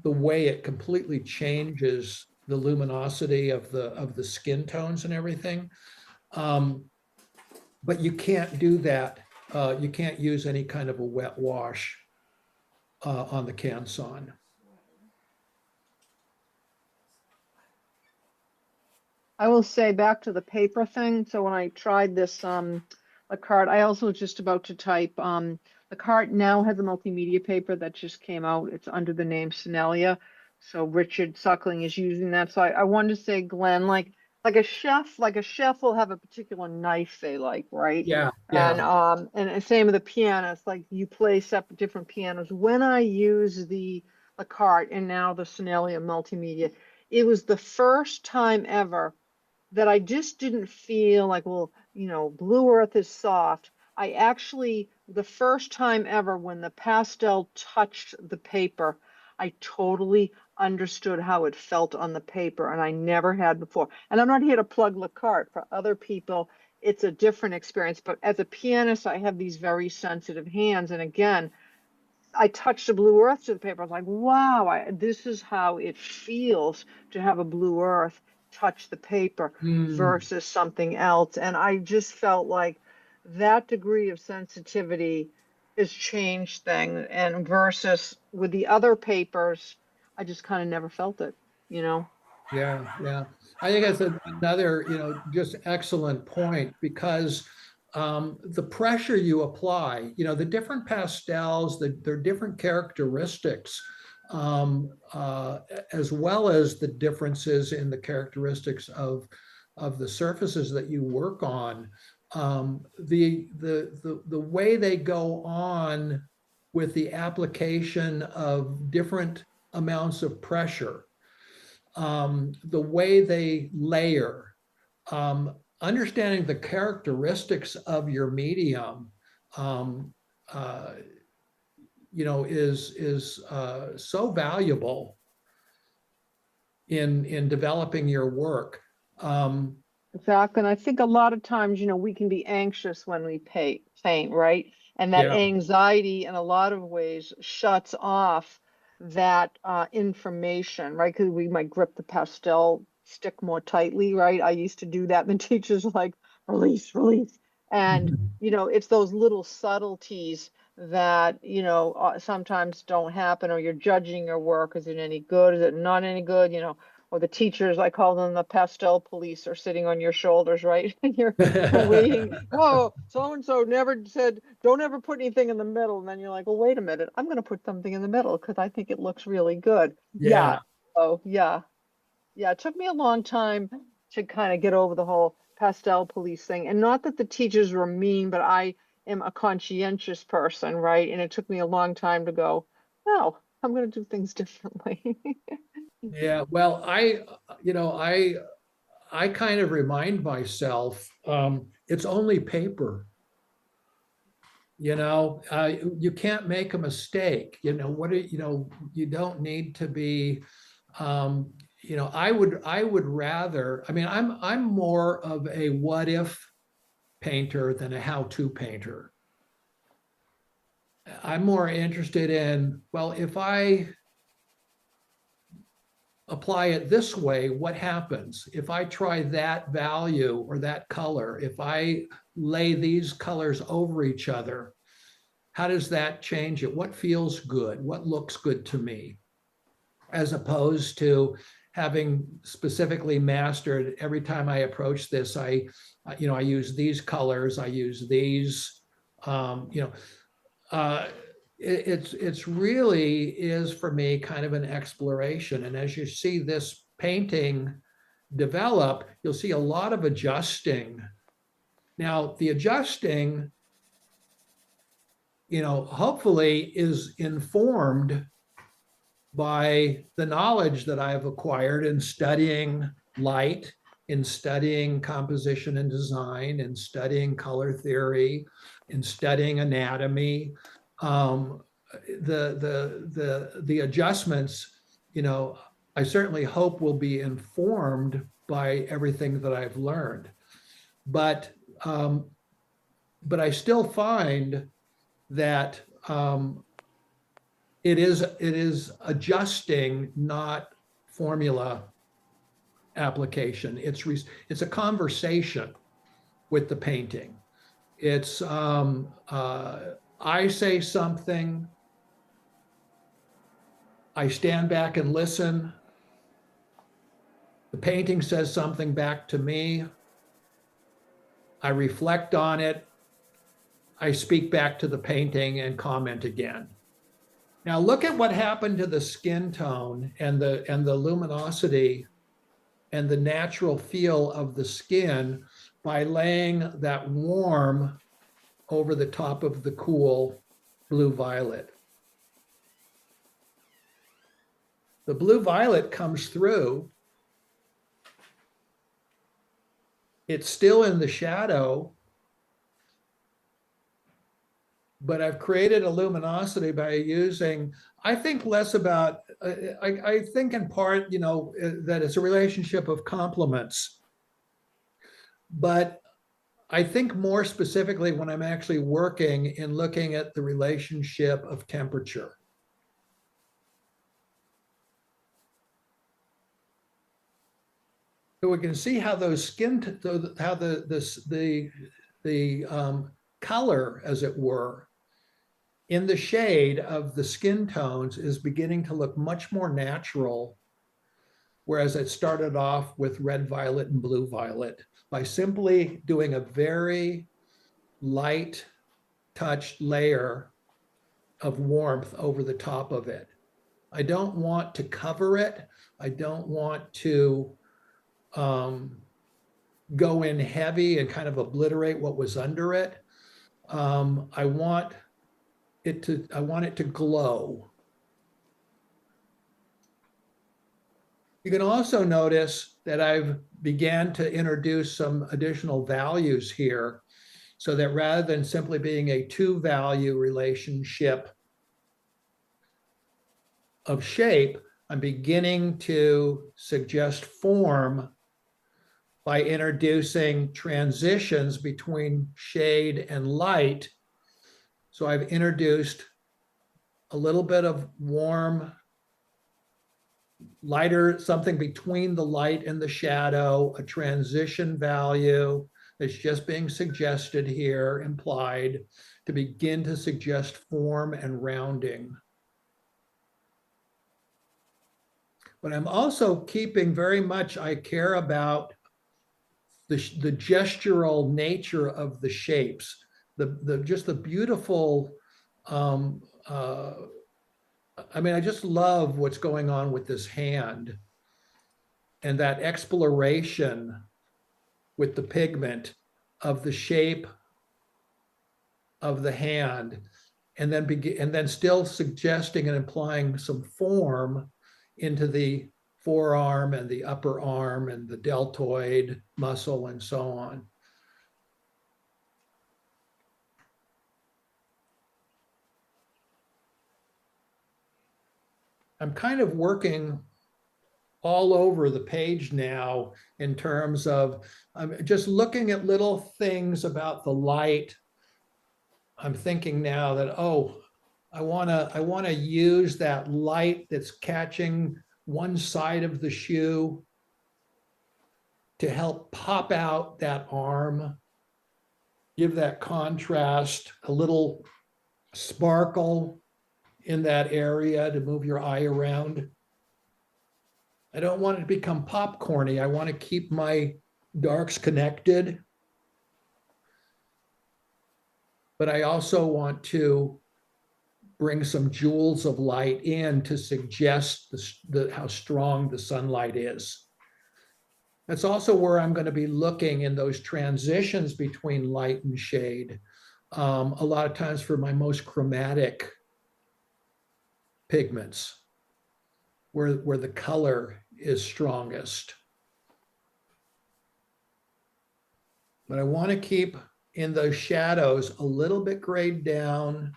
way it completely changes the luminosity of the skin tones and everything. But you can't do that. You can't use any kind of a wet wash on the Canson. I will say back to the paper thing. So when I tried this the card, I also was just about to type the card now has a multimedia paper that just came out. It's under the name Senelia. So Richard Suckling is using that. So I wanted to say, Glenn, like a chef will have a particular knife they like, right? Yeah. And same with the pianist, like you play separate different pianos. When I use the cart and now the Senelia multimedia, it was the first time ever that I just didn't feel like, well, Blue Earth is soft. I actually, the first time ever when the pastel touched the paper, I totally understood how it felt on the paper, and I never had before. And I'm not here to plug Le Carte. For other people, it's a different experience. But as a pianist, I have these very sensitive hands. And again, I touched the Blue Earth to the paper. I was like, wow, this is how it feels to have a Blue Earth touch the paper versus something else. And I just felt like that degree of sensitivity has changed things, and versus with the other papers, I just kind of never felt it, you know? Yeah, yeah. I think that's another, just excellent point because the pressure you apply, the different pastels, their different characteristics, as well as the differences in the characteristics of the surfaces that you work on, the way they go on with the application of different amounts of pressure, the way they layer, understanding the characteristics of your medium, um, uh, is so valuable in developing your work. Um, Exactly. And I think a lot of times, we can be anxious when we paint, right? And that yeah. anxiety in a lot of ways shuts off that information, right? Because we might grip the pastel stick more tightly, right? I used to do that, and the teacher's like, release, release. And, it's those little subtleties that, sometimes don't happen, or you're judging your work. Is it any good? Is it not any good? Or the teachers, I call them the pastel police, are sitting on your shoulders, right? And you're waiting. Oh, so and so never said, don't ever put anything in the middle. And then you're like, well, wait a minute, I'm going to put something in the middle because I think it looks really good. Yeah. Yeah. Oh, yeah. Yeah. It took me a long time to kind of get over the whole pastel police thing. And not that the teachers were mean, but I am a conscientious person, right? And it took me a long time to go, no, I'm going to do things differently. Yeah. Well, I kind of remind myself, it's only paper. You can't make a mistake. You don't need to be, um, I would rather, I'm more of a what if painter than a how-to painter. I'm more interested in, well, if I apply it this way, what happens? If I try that value or that color, if I lay these colors over each other, how does that change it? What feels good? What looks good to me? As opposed to having specifically mastered every time I approach this, I use these colors, I use these, uh, it's really is for me kind of an exploration. And as you see this painting develop, you'll see a lot of adjusting. Now, the adjusting, hopefully is informed by the knowledge that I've acquired in studying light, in studying composition and design, in studying color theory, in studying anatomy. The adjustments, I certainly hope will be informed by everything that I've learned. But I still find that it is adjusting, not formula application. It's a conversation with the painting. It's I say something, I stand back and listen. The painting says something back to me. I reflect on it. I speak back to the painting and comment again. Now look at what happened to the skin tone and the luminosity and the natural feel of the skin by laying that warm over the top of the cool blue violet. The blue violet comes through. It's still in the shadow, but I've created a luminosity by using, I think less about, I think in part, that it's a relationship of complements. But I think more specifically when I'm actually working in looking at the relationship of temperature. So we can see how those skin, how the color, as it were, in the shade of the skin tones is beginning to look much more natural, whereas it started off with red violet and blue violet, by simply doing a very light touched layer of warmth over the top of it. I don't want to cover it. I don't want to go in heavy and kind of obliterate what was under it. I want it to glow. You can also notice that I've began to introduce some additional values here, so that rather than simply being a two-value relationship of shape, I'm beginning to suggest form by introducing transitions between shade and light. So I've introduced a little bit of warm, lighter, something between the light and the shadow, a transition value that's just being suggested here, implied, to begin to suggest form and rounding. But I'm also keeping very much, I care about the gestural nature of the shapes, just the beautiful, I just love what's going on with this hand and that exploration with the pigment of the shape of the hand, and then still suggesting and implying some form into the forearm and the upper arm and the deltoid muscle and so on. I'm kind of working all over the page now in terms of, I'm just looking at little things about the light. I'm thinking now that, oh, I wanna use that light that's catching one side of the shoe to help pop out that arm, give that contrast, a little sparkle in that area to move your eye around. I don't want it to become popcorny. I want to keep my darks connected, but I also want to bring some jewels of light in to suggest how strong the sunlight is. That's also where I'm going to be looking in those transitions between light and shade. A lot of times for my most chromatic pigments, where the color is strongest. But I want to keep in those shadows a little bit grayed down.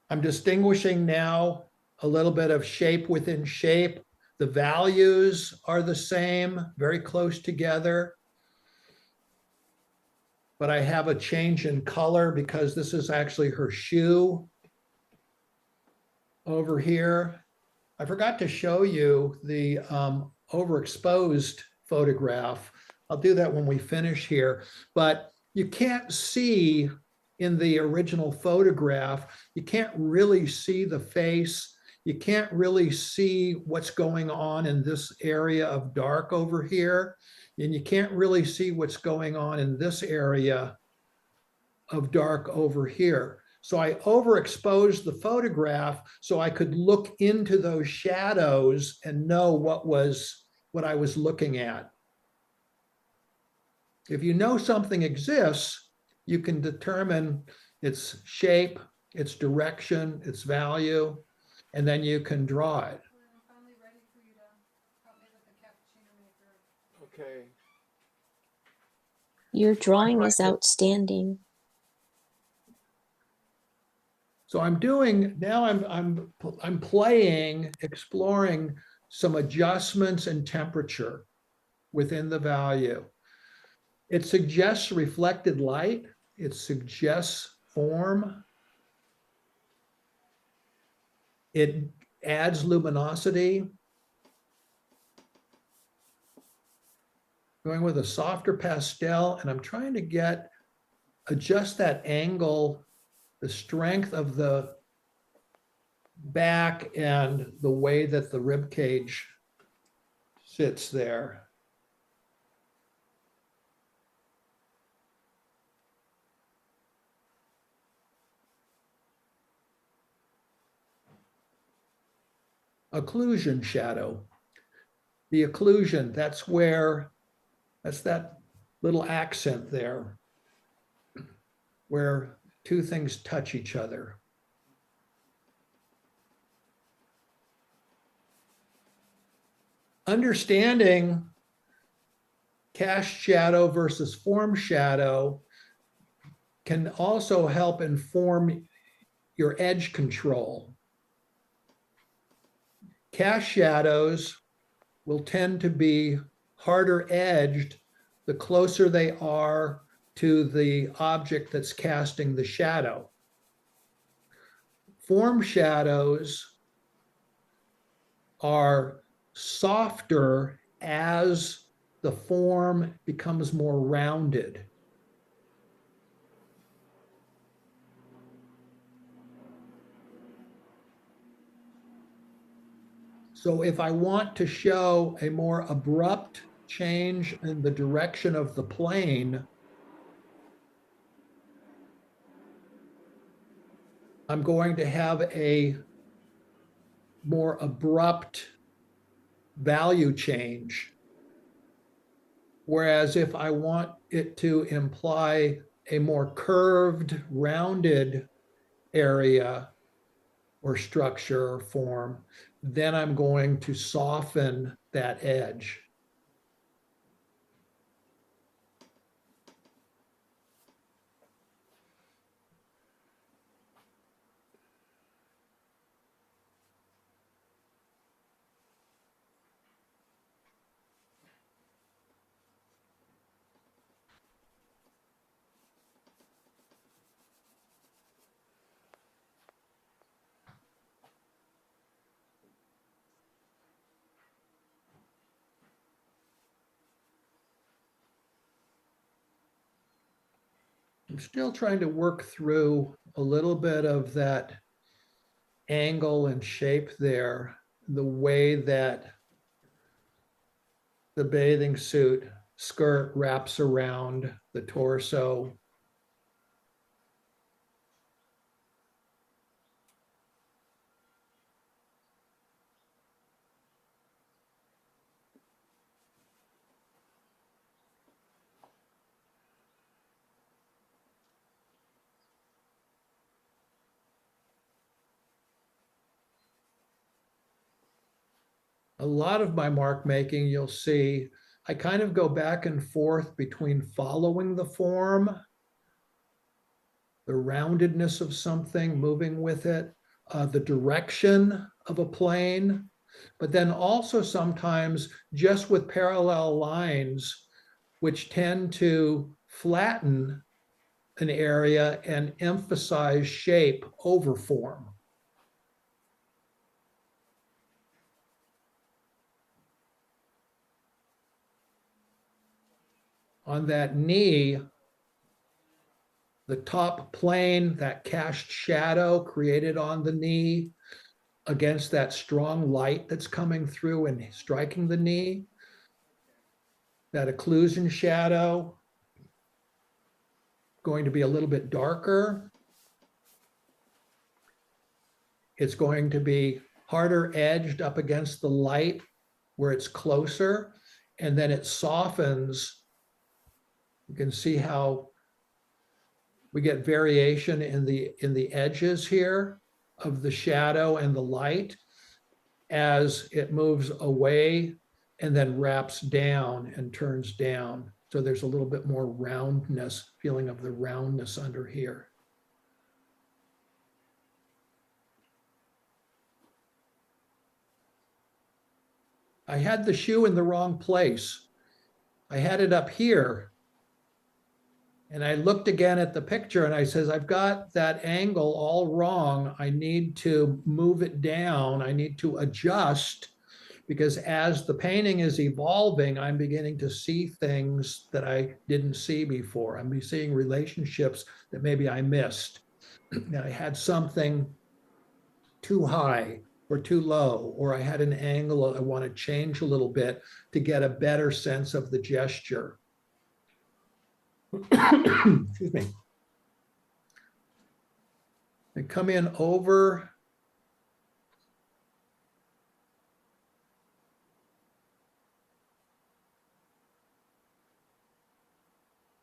I'm distinguishing now a little bit of shape within shape. The values are the same, very close together. But I have a change in color because this is actually her shoe over here. I forgot to show you the overexposed photograph. I'll do that when we finish here, but you can't see in the original photograph, you can't really see the face. You can't really see what's going on in this area of dark over here. And you can't really see what's going on in this area of dark over here. So I overexposed the photograph so I could look into those shadows and know what I was looking at. If you know something exists, you can determine its shape, its direction, its value, and then you can draw it. Okay. Your drawing is outstanding. So I'm doing, now I'm playing, exploring some adjustments in temperature within the value. It suggests reflected light. It suggests form. It adds luminosity. going with a softer pastel, and I'm trying to adjust that angle, the strength of the back and the way that the rib cage sits there. Occlusion shadow. The occlusion, that's that little accent there where two things touch each other. Understanding cast shadow versus form shadow can also help inform your edge control. Cast shadows will tend to be harder edged the closer they are to the object that's casting the shadow. Form shadows are softer as the form becomes more rounded. So if I want to show a more abrupt change in the direction of the plane, I'm going to have a more abrupt value change. Whereas if I want it to imply a more curved, rounded area or structure or form, then I'm going to soften that edge. I'm still trying to work through a little bit of that angle and shape there, the way that the bathing suit skirt wraps around the torso. A lot of my mark making, you'll see, I kind of go back and forth between following the form, the roundedness of something, moving with it, the direction of a plane, but then also sometimes just with parallel lines, which tend to flatten an area and emphasize shape over form. On that knee, the top plane, that cast shadow created on the knee against that strong light that's coming through and striking the knee, that occlusion shadow going to be a little bit darker. It's going to be harder edged up against the light where it's closer, and then it softens. You can see how we get variation in the edges here of the shadow and the light as it moves away and then wraps down and turns down. So there's a little bit more roundness, feeling of the roundness under here. I had the shoe in the wrong place. I had it up here. And I looked again at the picture and I says, I've got that angle all wrong. I need to move it down. I need to adjust because as the painting is evolving, I'm beginning to see things that I didn't see before. I'm seeing relationships that maybe I missed. That I had something too high or too low, or I had an angle I want to change a little bit to get a better sense of the gesture. Excuse me. And come in over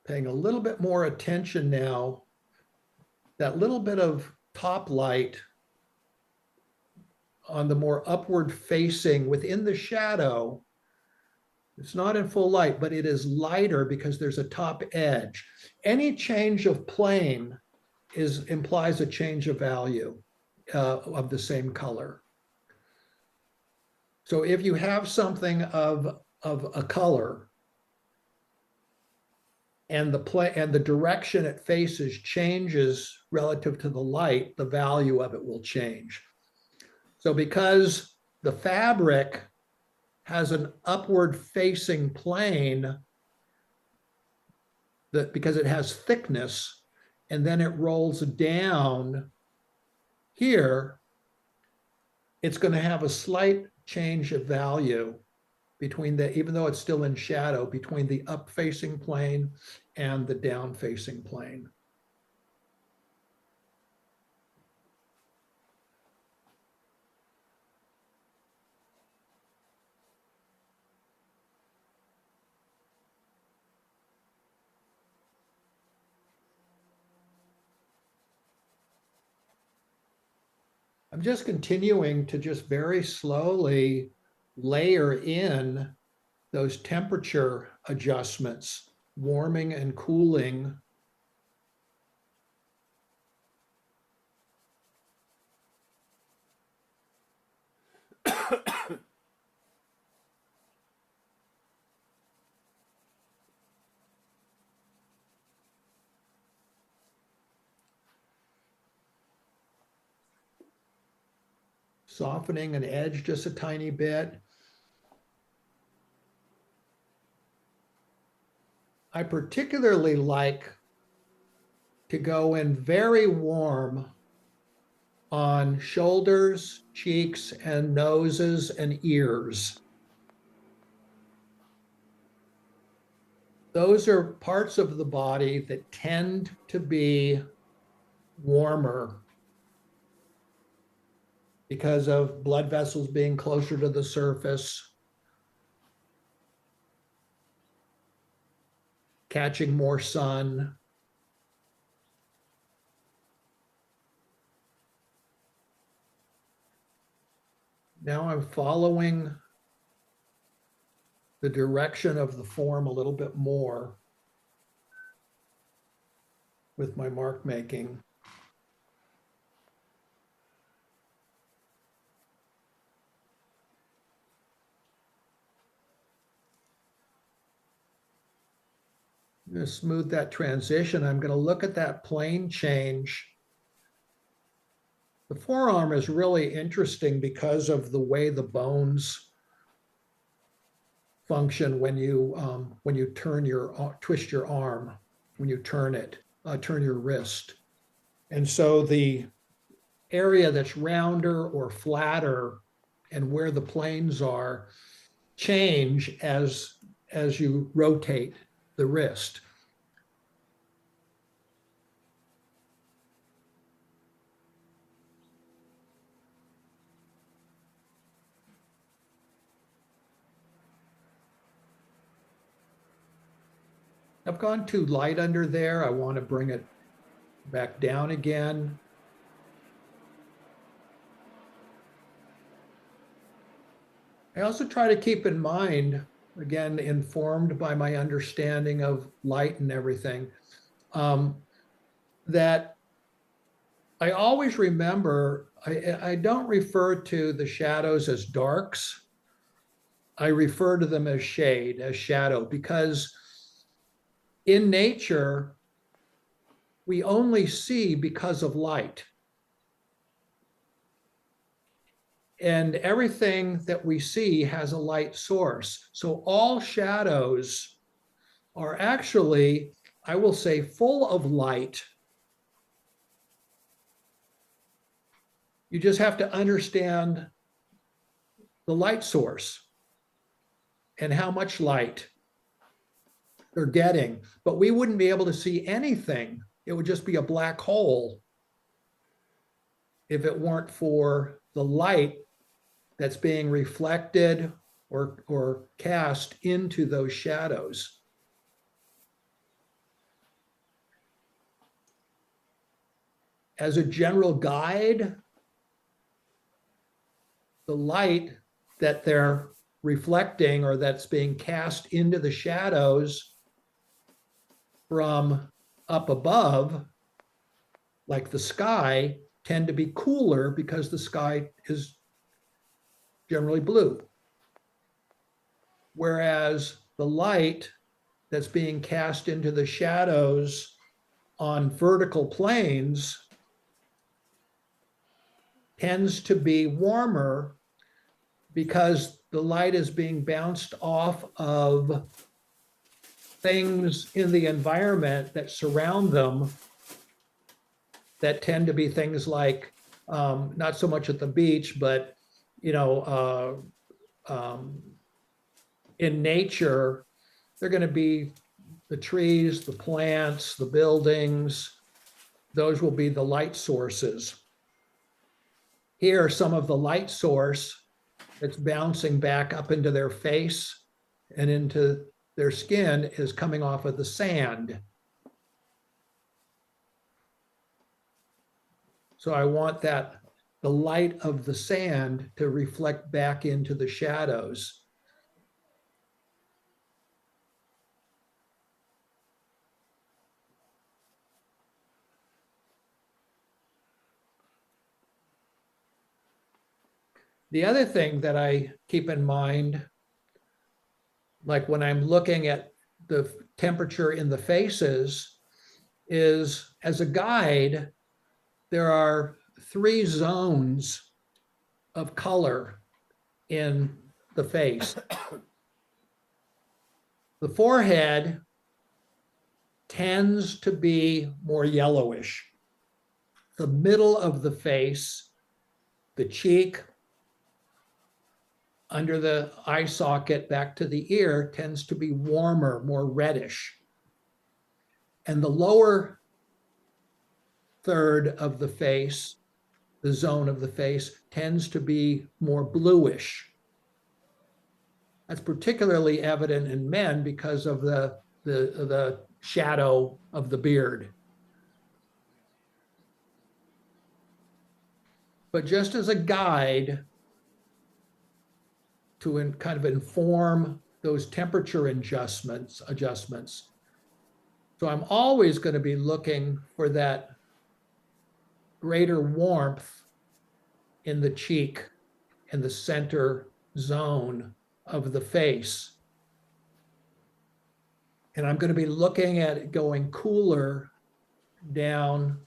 paying a little bit more attention now, that little bit of top light on the more upward facing within the shadow. It's not in full light, but it is lighter because there's a top edge. Any change of plane implies a change of value of the same color. So if you have something of a color, and the direction it faces changes relative to the light, the value of it will change. So because the fabric has an upward facing plane, because it has thickness, and then it rolls down here, it's going to have a slight change of value between even though it's still in shadow, between the up facing plane and the down facing plane. I'm just continuing to just very slowly layer in those temperature adjustments, warming and cooling. Softening an edge just a tiny bit. I particularly like to go in very warm on shoulders, cheeks, and noses and ears. Those are parts of the body that tend to be warmer because of blood vessels being closer to the surface, catching more sun. Now I'm following the direction of the form a little bit more with my mark making. I'm going to smooth that transition. I'm going to look at that plane change. The forearm is really interesting because of the way the bones function when you twist your arm, when you turn it, turn your wrist. And so the area that's rounder or flatter and where the planes are change as you rotate the wrist. I've gone too light under there. I want to bring it back down again. I also try to keep in mind, again, informed by my understanding of light and everything, that I always remember, I don't refer to the shadows as darks. I refer to them as shade, as shadow, because in nature, we only see because of light. And everything that we see has a light source. So all shadows are actually, I will say, full of light. You just have to understand the light source and how much light they're getting. But we wouldn't be able to see anything. It would just be a black hole if it weren't for the light that's being reflected or cast into those shadows. As a general guide, the light that they're reflecting or that's being cast into the shadows from up above, like the sky, tend to be cooler because the sky is generally blue. Whereas the light that's being cast into the shadows on vertical planes tends to be warmer because the light is being bounced off of things in the environment that surround them that tend to be things like, not so much at the beach, but, you know, in nature, they're going to be the trees, the plants, the buildings. Those will be the light sources. Here, some of the light source that's bouncing back up into their face and into their skin is coming off of the sand. So I want the light of the sand to reflect back into the shadows. The other thing that I keep in mind, like when I'm looking at the temperature in the faces, is as a guide, there are 3 zones of color in the face. The forehead tends to be more yellowish. The middle of the face, the cheek, under the eye socket back to the ear tends to be warmer, more reddish. And the lower third of the face, the zone of the face, tends to be more bluish. That's particularly evident in men because of the shadow of the beard. But just as a guide to kind of inform those temperature adjustments. So I'm always going to be looking for that greater warmth in the cheek and the center zone of the face. And I'm going to be looking at it going cooler down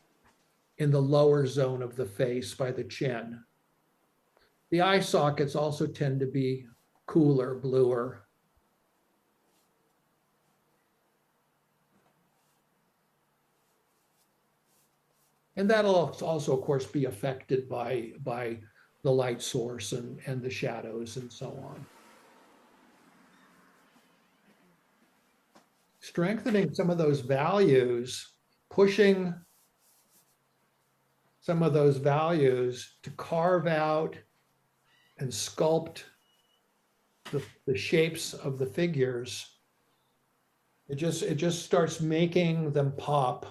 in the lower zone of the face by the chin. The eye sockets also tend to be cooler, bluer. And that'll also, of course, be affected by the light source and the shadows and so on. Strengthening some of those values, pushing some of those values to carve out and sculpt the shapes of the figures. It just starts making them pop.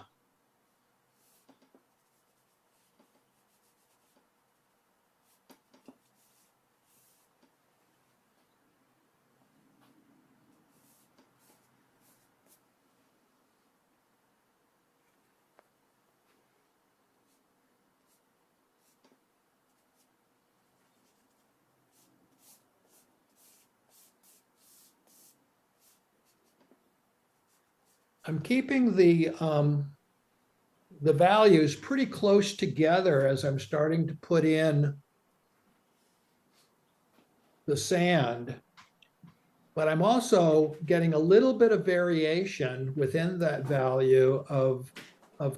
I'm keeping the values pretty close together as I'm starting to put in the sand, but I'm also getting a little bit of variation within that value of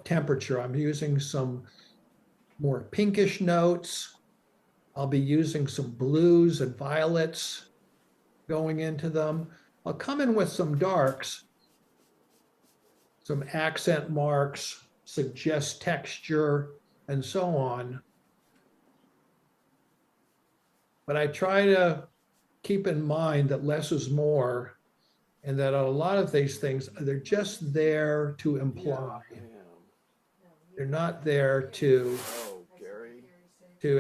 temperature. I'm using some more pinkish notes. I'll be using some blues and violets going into them. I'll come in with some darks, some accent marks, suggest texture, and so on. But I try to keep in mind that less is more, and that a lot of these things, they're just there to imply. They're not there to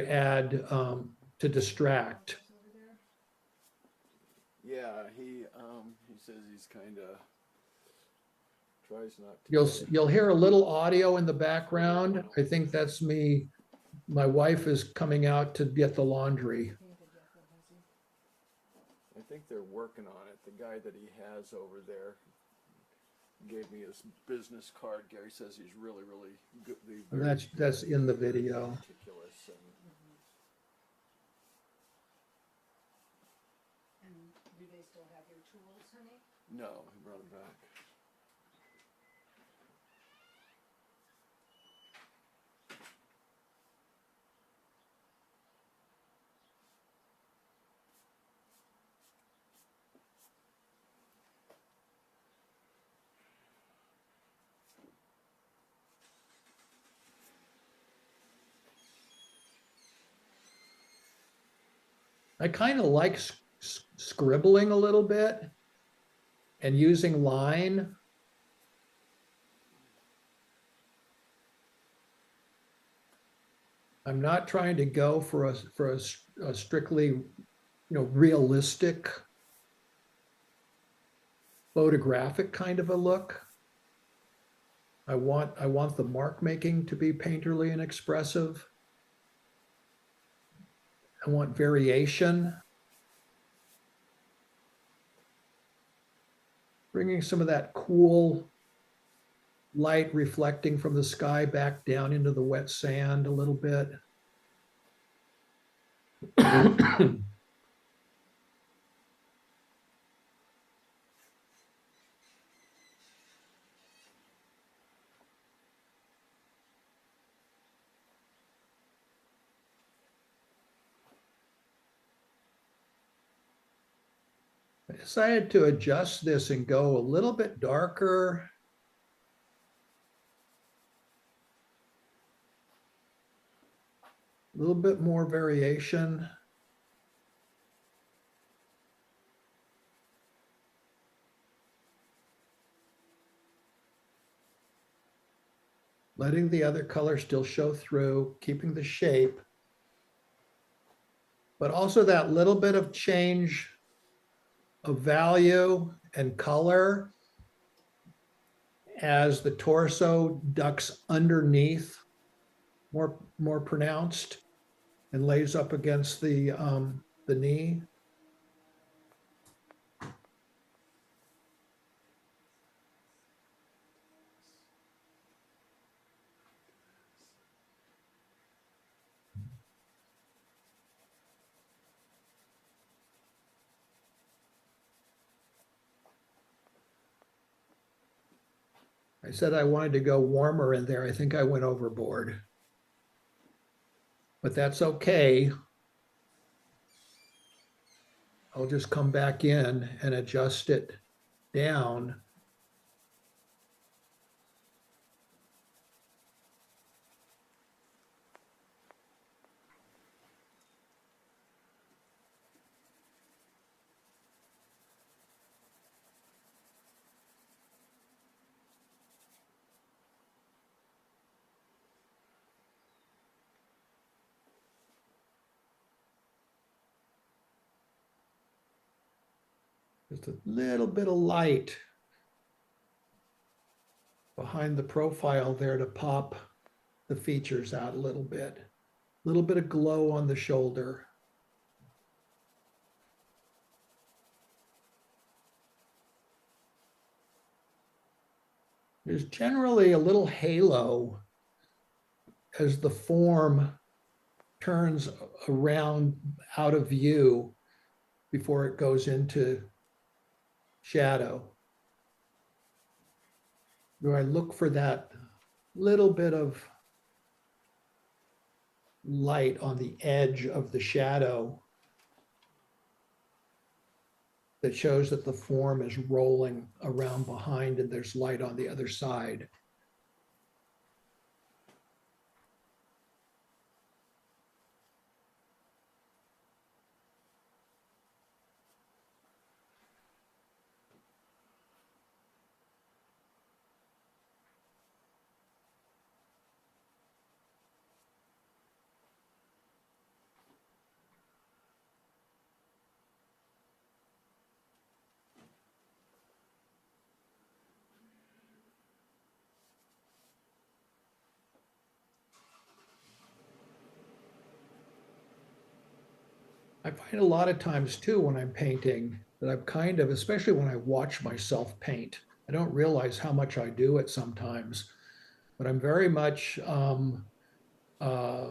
add, to distract. Yeah, he says he's kind of tries not to. You'll hear a little audio in the background. I think that's me. My wife is coming out to get the laundry. I think they're working on it. The guy that he has over there gave me his business card. Gary says he's really, really good. That's in the video. Meticulous and Do they still have your tools, honey? no, he brought it back. I kind of like scribbling a little bit and using line. I'm not trying to go for a strictly, realistic photographic kind of a look. I want the mark making to be painterly and expressive. I want variation. Bringing some of that cool light reflecting from the sky back down into the wet sand a little bit. I decided to adjust this and go a little bit darker. A little bit more variation. Letting the other color still show through, keeping the shape, but also that little bit of change of value and color as the torso ducks underneath, more pronounced, and lays up against the knee. I said I wanted to go warmer in there. I think I went overboard. But that's okay. I'll just come back in and adjust it down. Just a little bit of light behind the profile there to pop the features out a little bit. A little bit of glow on the shoulder. There's generally a little halo as the form turns around out of view before it goes into shadow. Do I look for that little bit of light on the edge of the shadow that shows that the form is rolling around behind and there's light on the other side? I find a lot of times too, when I'm painting, that I'm kind of, especially when I watch myself paint, I don't realize how much I do it sometimes, but I'm very much uh,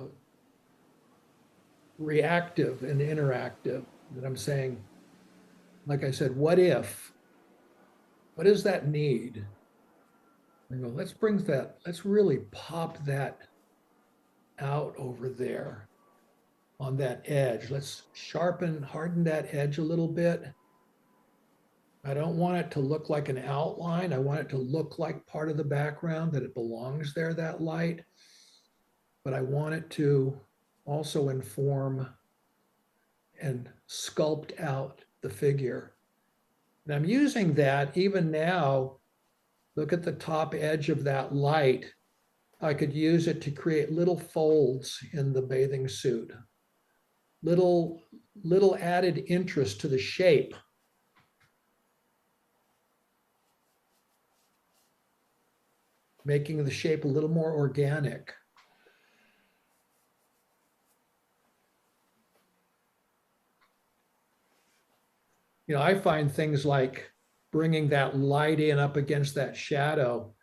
reactive and interactive. That I'm saying, like I said, what if? What does that need? I go, let's really pop that out over there on that edge. Let's harden that edge a little bit. I don't want it to look like an outline. I want it to look like part of the background, that it belongs there, that light. But I want it to also inform and sculpt out the figure. And I'm using that even now. Look at the top edge of that light. I could use it to create little folds in the bathing suit. Little added interest to the shape. Making the shape a little more organic. You know, I find things like bringing that light in up against that shadow.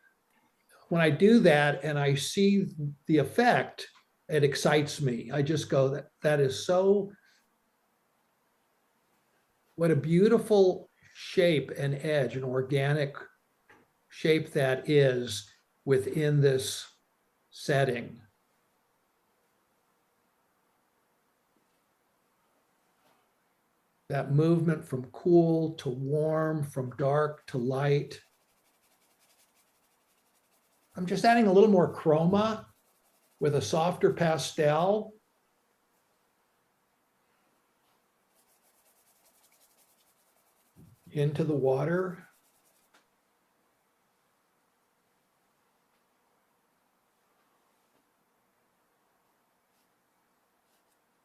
When I do that and I see the effect, it excites me. I just go, that is so, what a beautiful shape and edge, an organic shape that is within this setting. That movement from cool to warm, from dark to light. I'm just adding a little more chroma with a softer pastel. Into the water.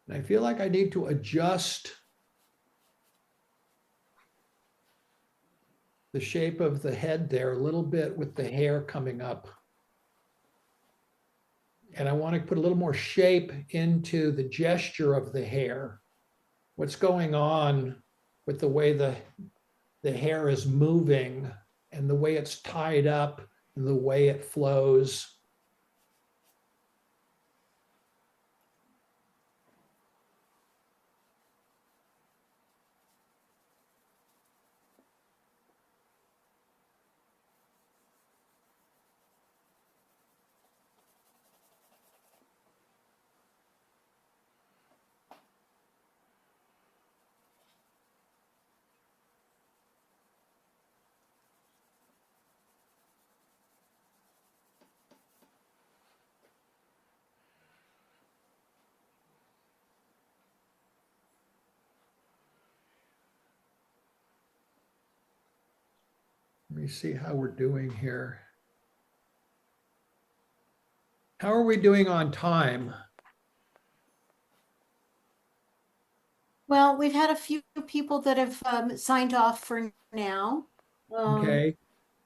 And I feel like I need to adjust the shape of the head there a little bit with the hair coming up. And I want to put a little more shape into the gesture of the hair. What's going on with the way the hair is moving and the way it's tied up and the way it flows. Let me see how we're doing here. How are we doing on time? Well, we've had a few people that have signed off for now. Okay,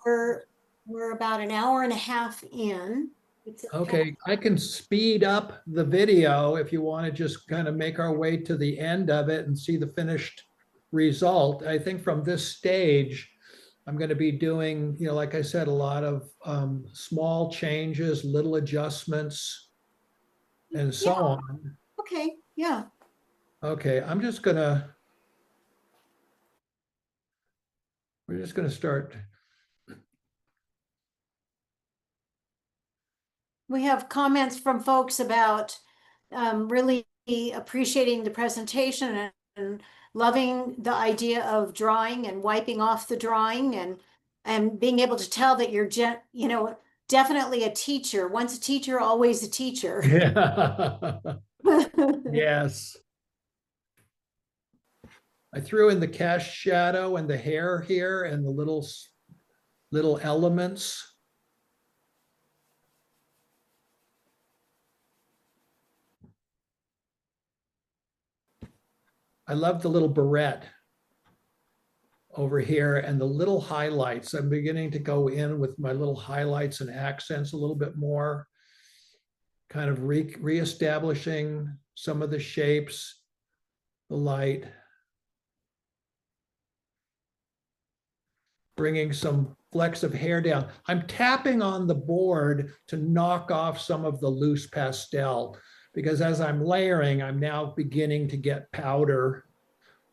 We're about an hour and a half in. It's okay. I can speed up the video if you want to just kind of make our way to the end of it and see the finished result. I think from this stage, I'm going to be doing, you know, like I said, a lot of small changes, little adjustments, and so Yeah. on. Okay, yeah. Okay, I'm just gonna We're just going to start. We have comments from folks about really appreciating the presentation and loving the idea of drawing and wiping off the drawing and being able to tell that you're definitely a teacher. Once a teacher, always a teacher. Yeah. Yes. I threw in the cast shadow and the hair here and the little elements. I love the little barrette over here and the little highlights. I'm beginning to go in with my little highlights and accents a little bit more, kind of reestablishing some of the shapes, the light, bringing some flecks of hair down. I'm tapping on the board to knock off some of the loose pastel, because as I'm layering, I'm now beginning to get powder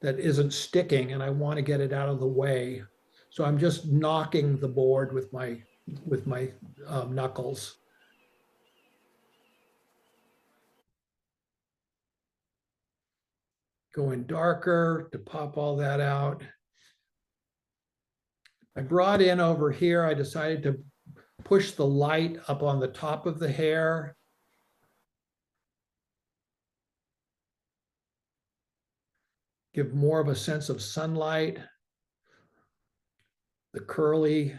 that isn't sticking, and I want to get it out of the way. So I'm just knocking the board with my knuckles. Going darker to pop all that out. I brought in over here, I decided to push the light up on the top of the hair. Give more of a sense of sunlight, the curliness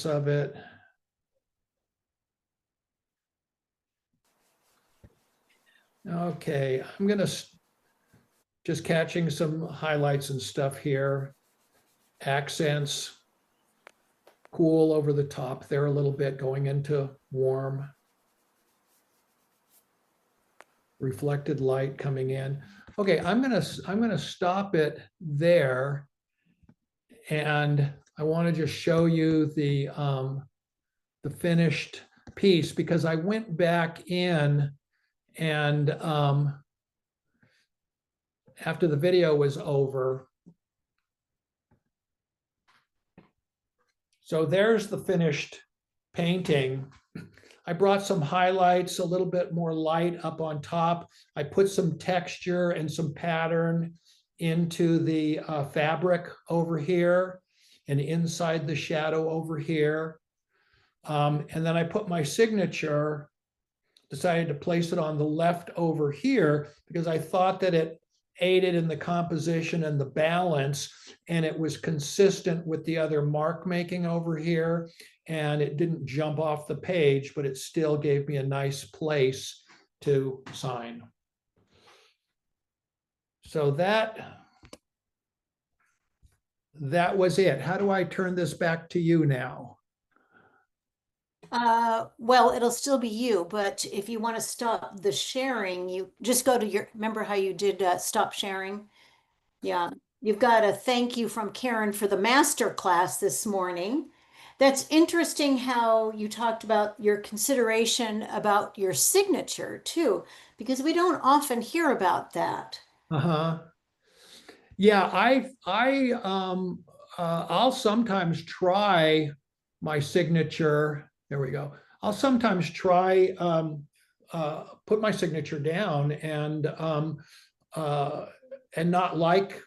of it. Okay, I'm gonna just catching some highlights and stuff here. Accents, cool over the top there a little bit, going into warm. Reflected light coming in. Okay, I'm gonna stop it there, and I want to just show you the finished piece, because I went back in and after the video was over. So there's the finished painting. I brought some highlights, a little bit more light up on top. I put some texture and some pattern into the fabric over here and inside the shadow over here. And then I put my signature, decided to place it on the left over here because I thought that it aided in the composition and the balance, and it was consistent with the other mark making over here, and it didn't jump off the page, but it still gave me a nice place to sign. So that was it. How do I turn this back to you now? Well, it'll still be you, but if you want to stop the sharing, you just go to remember how you did stop sharing? Yeah, you've got a thank you from Karen for the master class this morning. That's interesting how you talked about your consideration about your signature too, because we don't often hear about that. Uh-huh. Yeah, I'll sometimes try my signature. There we go. I'll sometimes try put my signature down and not like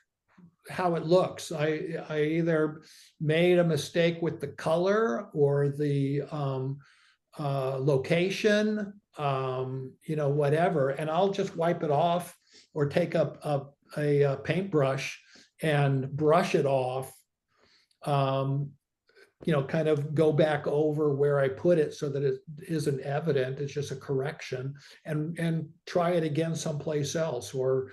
how it looks. I either made a mistake with the color or the location, whatever, and I'll just wipe it off or take up a paintbrush and brush it off, kind of go back over where I put it so that it isn't evident. It's just a correction, and try it again someplace else or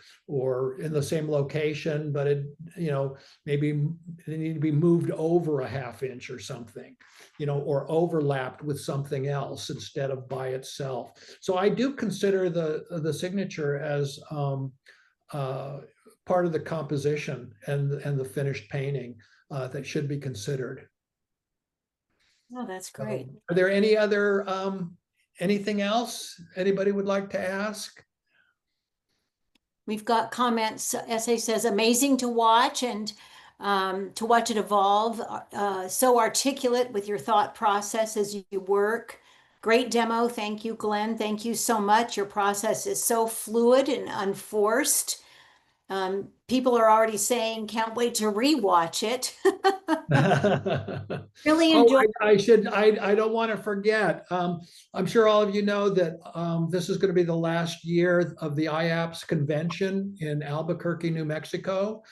in the same location, but it, maybe it need to be moved over a half inch or something, or overlapped with something else instead of by itself. So I do consider the signature as part of the composition and the finished painting that should be considered. Oh, that's great. Are there any other anything else anybody would like to ask? We've got comments. SA says amazing to watch, and to watch it evolve. So articulate with your thought process as you work. Great demo. Thank you, Glenn. Thank you so much. Your process is so fluid and unforced. People are already saying, can't wait to rewatch it. Really Oh, enjoy. I don't want to forget. I'm sure all of you know that this is going to be the last year of the IAPS convention in Albuquerque, New Mexico.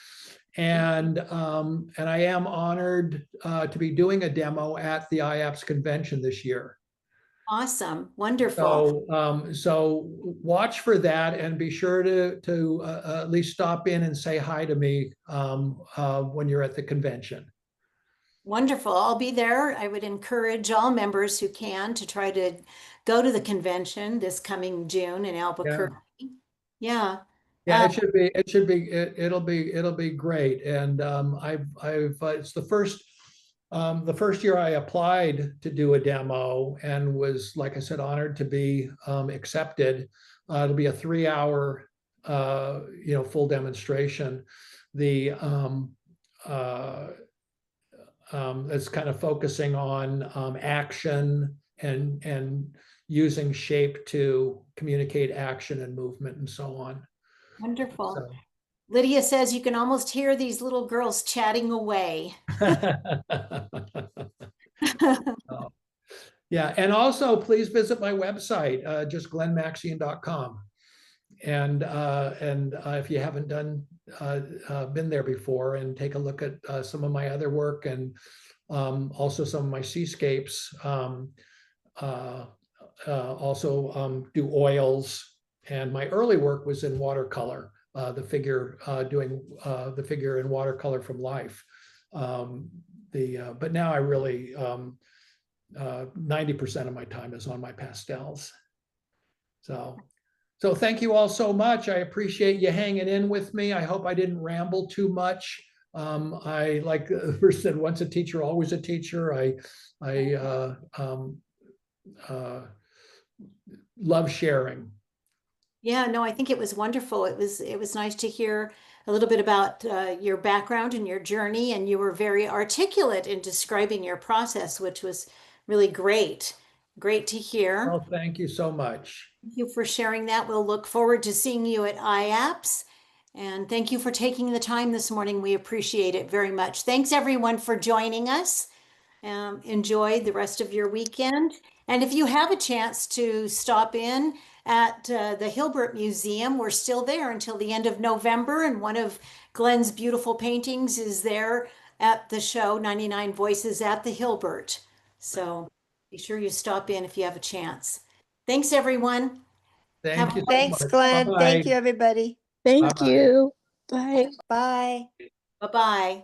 And I am honored to be doing a demo at the IAPS convention this year. Awesome. Wonderful. So watch for that and be sure to at least stop in and say hi to me when you're at the convention. Wonderful. I'll be there. I would encourage all members who can to try to go to the convention this coming June in Yeah. Albuquerque. Yeah. Yeah, Uh, it'll be great. And it's the first year I applied to do a demo and was, like I said, honored to be accepted. It'll be a 3-hour, full demonstration. The it's kind of focusing on action and using shape to communicate action and movement and so on. Wonderful. So. Lydia says you can almost hear these little girls chatting away. Yeah, and also please visit my website, just glenmaxion.com. And if you haven't been there before, and take a look at some of my other work and also some of my seascapes. Also do oils, and my early work was in watercolor. The figure doing the figure in watercolor from life. But now I really 90% of my time is on my pastels. So thank you all so much. I appreciate you hanging in with me. I hope I didn't ramble too much. I, like Bruce said, once a teacher, always a teacher. I love sharing. Yeah, no, I think it was wonderful. It was nice to hear a little bit about your background and your journey, and you were very articulate in describing your process, which was really great. Great to hear. Well, thank you so much. Thank you for sharing that. We'll look forward to seeing you at IAPS. And thank you for taking the time this morning. We appreciate it very much. Thanks everyone for joining us. Enjoy the rest of your weekend. And if you have a chance to stop in at the Hilbert Museum, we're still there until the end of November. And one of Glen's beautiful paintings is there at the show, 99 Voices at the Hilbert. So be sure you stop in if you have a chance. Thanks, everyone. Thank you so Thanks, much. Glenn. Bye-bye. Thank you, everybody. Thank Bye-bye. you. Bye. Bye. Bye-bye.